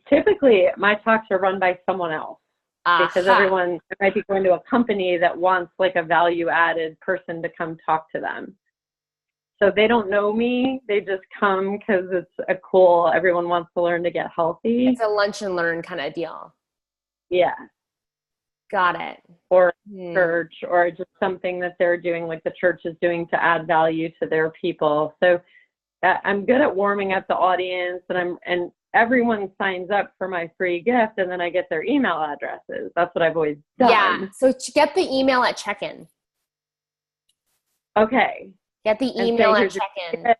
Typically my talks are run by someone else because everyone might be going to a company that wants like a value added person to come talk to them. So they don't know me. They just come because it's everyone wants to learn to get healthy. It's a lunch and learn kind of deal. Yeah. Got it. Or church or just something that they're doing like the church is doing to add value to their people. So I'm good at warming up the audience and everyone signs up for my free gift and then I get their email addresses. That's what I've always done. Yeah. So get the email at check-in. Okay. Get the email at check-in.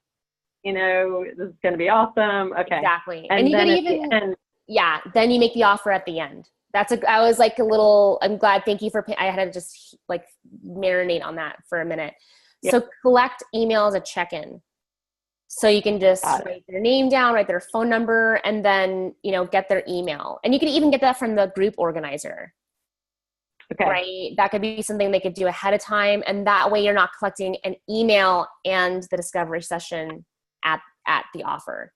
You know, this is going to be awesome. Okay. Exactly. And you then could then you make the offer at the end. I was like I'm glad. Thank you I had to just like marinate on that for a minute. Yep. So collect email as a check-in. So you can just write their name down, write their phone number, and then, get their email. And you can even get that from the group organizer. Okay. Right? That could be something they could do ahead of time. And that way you're not collecting an email and the discovery session at the offer.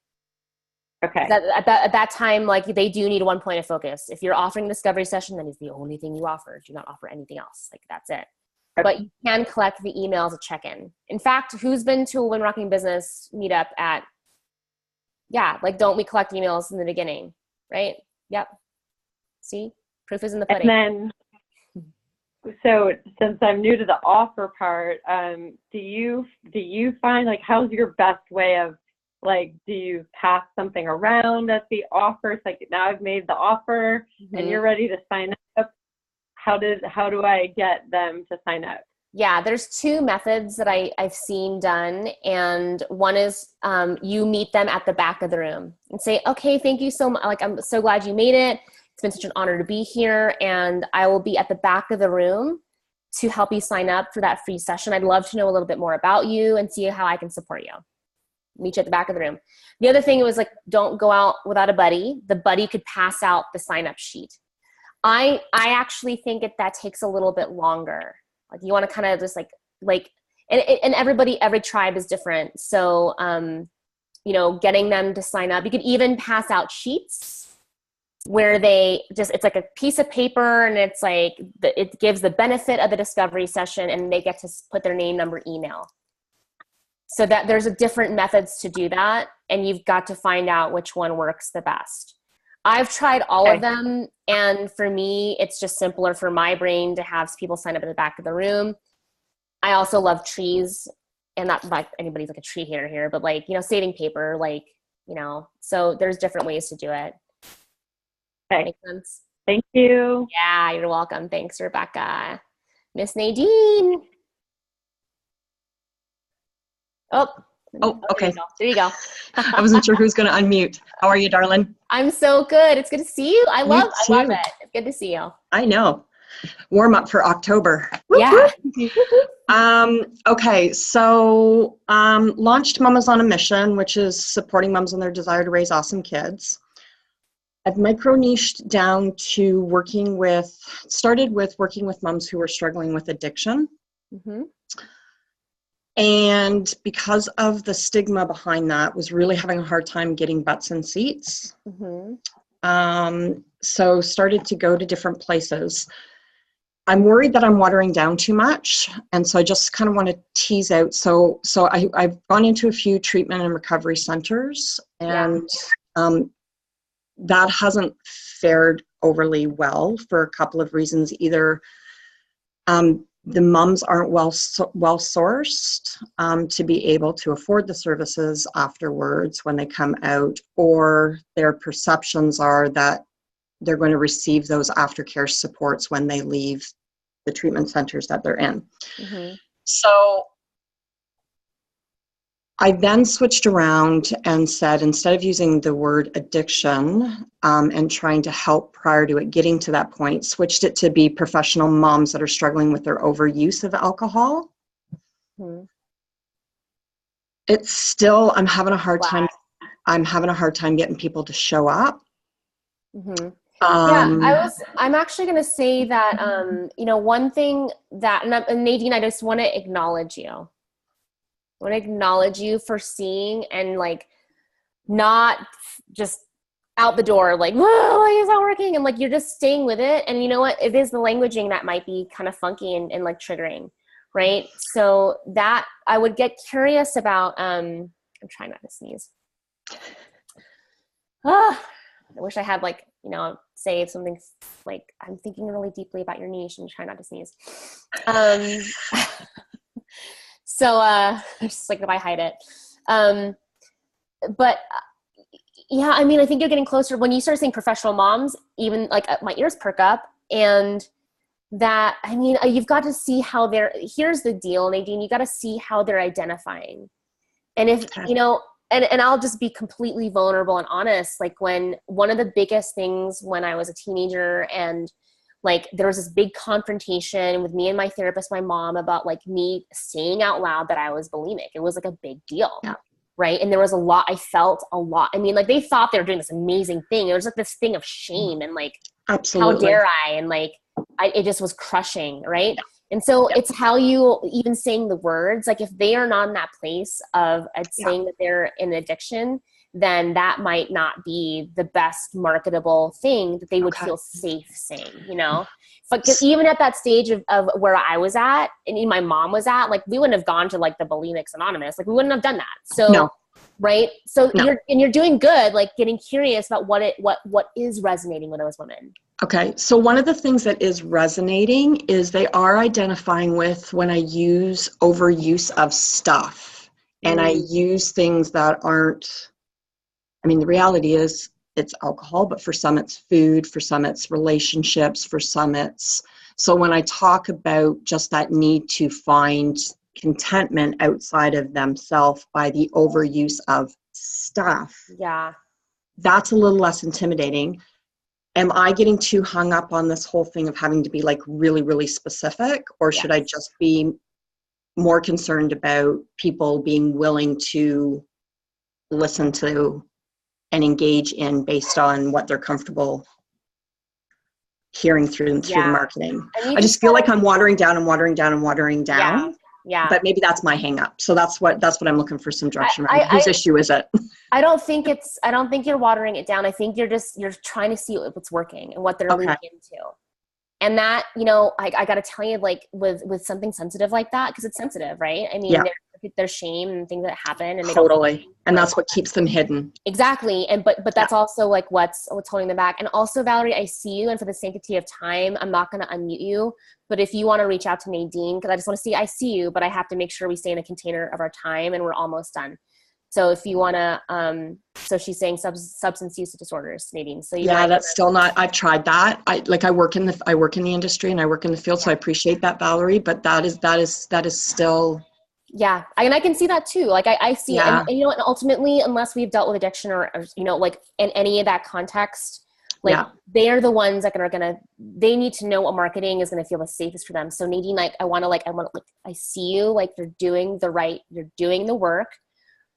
Okay. At that time, like, they do need one point of focus. If you're offering a discovery session, then it's the only thing you offer. Do not offer anything else. Like, that's it. Okay. But you can collect the email as a check-in. In fact, who's been to a Women Rocking Business meetup don't we collect emails in the beginning, right? Yep. See? Proof is in the pudding. And then, so since I'm new to the offer part, do you find, like, how's your best way of, like, do you pass something around at the offer? It's like, now I've made the offer and you're ready to sign up. How do I get them to sign up? Yeah, there's two methods that I've seen done. And one is you meet them at the back of the room and say, okay, thank you so much. Like, I'm so glad you made it. It's been such an honor to be here. And I will be at the back of the room to help you sign up for that free session. I'd love to know a little bit more about you and see how I can support you. Meet you at the back of the room. The other thing was, like, don't go out without a buddy. The buddy could pass out the sign-up sheet. I actually think that takes a little bit longer. Like, you want to kind of just and every tribe is different. So, getting them to sign up. You could even pass out sheets where it's like a piece of paper, and it's like, it gives the benefit of the discovery session, and they get to put their name, number, email. So that there's different methods to do that, and you've got to find out which one works the best. I've tried all of them, and for me, it's just simpler for my brain to have people sign up at the back of the room. I also love trees, and not like anybody's like a tree hater here, but, like, saving paper, like, so there's different ways to do it. Okay. Make sense? Thank you. Yeah, you're welcome. Thanks, Rebecca. Miss Nadine. Oh, okay. There you go. I wasn't sure who's going to unmute. How are you, darling? I'm so good. It's good to see you. I love it. It's good to see you. I know. Warm up for October. Yeah. Okay, so launched Mamas on a Mission, which is supporting moms in their desire to raise awesome kids. I've micro-niched down to started with working with moms who were struggling with addiction. Mm-hmm. And because of the stigma behind that, was really having a hard time getting butts in seats. Mm-hmm. So started to go to different places. I'm worried that I'm watering down too much. And so I just kind of want to tease out. So I've gone into a few treatment and recovery centers, and that hasn't fared overly well for a couple of reasons. Either the moms aren't well sourced to be able to afford the services afterwards when they come out, or their perceptions are that they're going to receive those aftercare supports when they leave the treatment centers that they're in. Mm-hmm. So I then switched around and said, instead of using the word addiction and trying to help prior to it getting to that point, switched it to be professional moms that are struggling with their overuse of alcohol. Mm-hmm. It's still, I'm having a hard time getting people to show up. Mm-hmm. I'm actually going to say that, one thing that, and Nadine, I just want to acknowledge you. I want to acknowledge you for seeing and, like, not just out the door, like, whoa, like, it's not working. And, like, you're just staying with it. And you know what? It is the languaging that might be kind of funky and like triggering. Right. So that I would get curious about, I'm trying not to sneeze. I wish I had, like, say something like, I'm thinking really deeply about your niche and try not to sneeze. So just like if I hide it. But yeah, I mean, I think you're getting closer when you start saying professional moms, even like my ears perk up. And that, I mean, you've got to see here's the deal, Nadine, you got to see how they're identifying. And if, and I'll just be completely vulnerable and honest. Like when one of the biggest things when I was a teenager, and like there was this big confrontation with me and my therapist, my mom, about like me saying out loud that I was bulimic. It was like a big deal. Yeah. Right. And there was a lot, I felt a lot. I mean, like they thought they were doing this amazing thing. It was like this thing of shame and like, Absolutely. how dare I? And like, it just was crushing. Right. And so it's how you even saying the words, like if they are not in that place of saying that they're in addiction, then that might not be the best marketable thing that they would feel safe saying, you know? But even at that stage of where I was at and my mom was at, like we wouldn't have gone to like the Bulimics Anonymous. Like we wouldn't have done that. So, right. So you're doing good, like getting curious about what is resonating with those women. Okay. So one of the things that is resonating is they are identifying with when I use overuse of stuff and I use things that aren't, I mean, the reality is it's alcohol, but for some it's food, for some it's relationships, for some it's, so when I talk about just that need to find contentment outside of themselves by the overuse of stuff, that's a little less intimidating. Am I getting too hung up on this whole thing of having to be like really, really specific, or should I just be more concerned about people being willing to listen to and engage in based on what they're comfortable hearing through the marketing? I just feel like I'm watering down and watering down and watering down. Yeah. But maybe that's my hang up. So that's what I'm looking for some direction around. Whose issue is it? I don't think you're watering it down. I think you're trying to see what's working and what they're leaning into. And that, you know, I got to tell you, like with something sensitive like that, because it's sensitive, right? I mean, there's shame and things that happen, and totally, and that's what keeps them hidden. Exactly, and but that's also like what's holding them back. And also, Valerie, I see you, and for the sanctity of time, I'm not going to unmute you. But if you want to reach out to Nadine, because I just want to see, I see you, but I have to make sure we stay in a container of our time, and we're almost done. So if you want to, so she's saying substance use disorders, Nadine. So that's still not. I've tried that. I work in the industry and I work in the field, so I appreciate that, Valerie. But that is still. Yeah, and I can see that too. Like I see, and you know, and ultimately, unless we've dealt with addiction or you know, like in any of that context, like they're the ones that they need to know what marketing is going to feel the safest for them. So Nadine, like I see you, like you're doing the work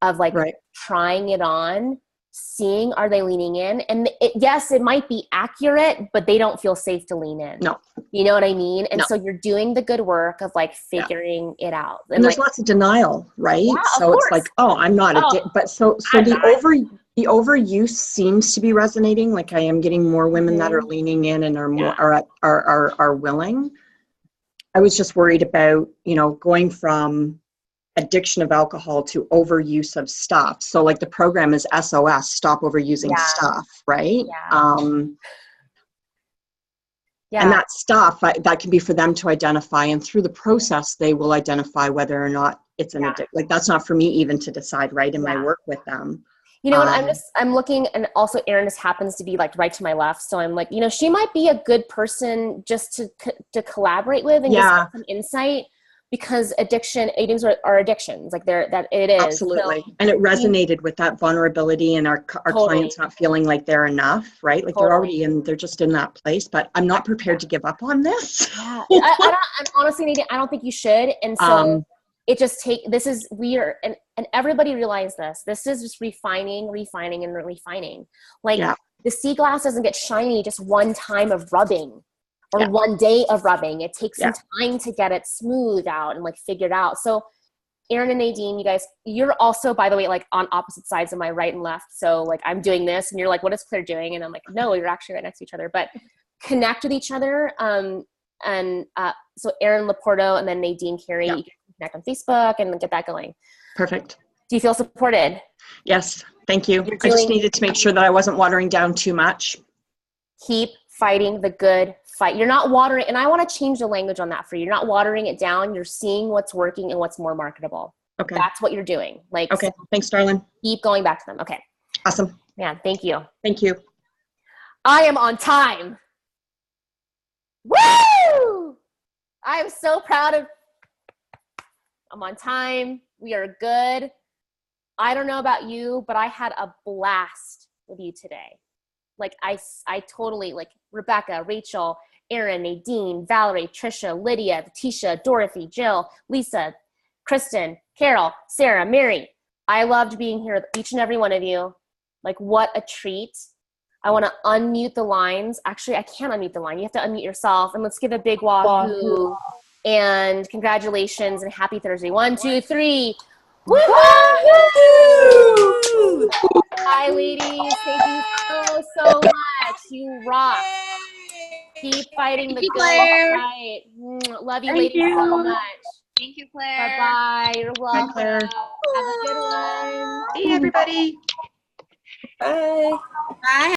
of like trying it on, seeing, are they leaning in? And yes, it might be accurate, but they don't feel safe to lean in. No. You know what I mean? And so you're doing the good work of like figuring it out. And there's lots of denial, right? Yeah, so it's like, I'm not addicted. But so the overuse seems to be resonating. Like I am getting more women that are leaning in and are more are willing. I was just worried about, you know, going from addiction of alcohol to overuse of stuff. So like the program is SOS, stop overusing stuff, right? And that stuff, that can be for them to identify, and through the process, they will identify whether or not it's an addiction. Like that's not for me even to decide, right, in my work with them. You know, and I'm looking, and also Erin just happens to be like right to my left. So I'm like, you know, she might be a good person just to collaborate with and just get some insight. Because addictions are addictions, like it is. Absolutely. So, and it resonated with that vulnerability and our clients not feeling like they're enough, right? Like they're already they're just in that place, but I'm not prepared to give up on this. Yeah. And honestly, Nadine, I don't think you should. And so it just and everybody realize this is just refining. Like the sea glass doesn't get shiny just one time of rubbing. Or one day of rubbing. It takes some time to get it smoothed out and like figured out. So Erin and Nadine, you guys, you're also, by the way, like on opposite sides of my right and left. So like I'm doing this and you're like, what is Claire doing? And I'm like, no, you're actually right next to each other, but connect with each other. So Erin Laporto and then Nadine Carey, you can connect on Facebook and get that going. Perfect. Do you feel supported? Yes. Thank you. I just needed to make sure that I wasn't watering down too much. Keep fighting the good fight. You're not watering, and I want to change the language on that for you. You're not watering it down. You're seeing what's working and what's more marketable. Okay. That's what you're doing. Like, okay. Thanks, darling. Keep going back to them. Okay. Awesome. Man, thank you. Thank you. I am on time. Woo! I am so proud of, I'm on time. We are good. I don't know about you, but I had a blast with you today. Like I totally, like Rebecca, Rachel, Erin, Nadine, Valerie, Trisha, Lydia, Tisha, Dorothy, Jill, Lisa, Kristen, Carol, Sarah, Mary. I loved being here with each and every one of you. Like, what a treat. I want to unmute the lines. Actually, I can't unmute the line. You have to unmute yourself. And let's give a big wahoo. And congratulations and happy Thursday. 1, 2, 3. Woohoo! Hi, ladies. Thank you so much. You rock. Keep fighting the good fight. Love you, ladies, so much. Thank you, Claire. Bye-bye. You're welcome. Bye, Claire. Have a good one. Hey, everybody. Bye. Bye.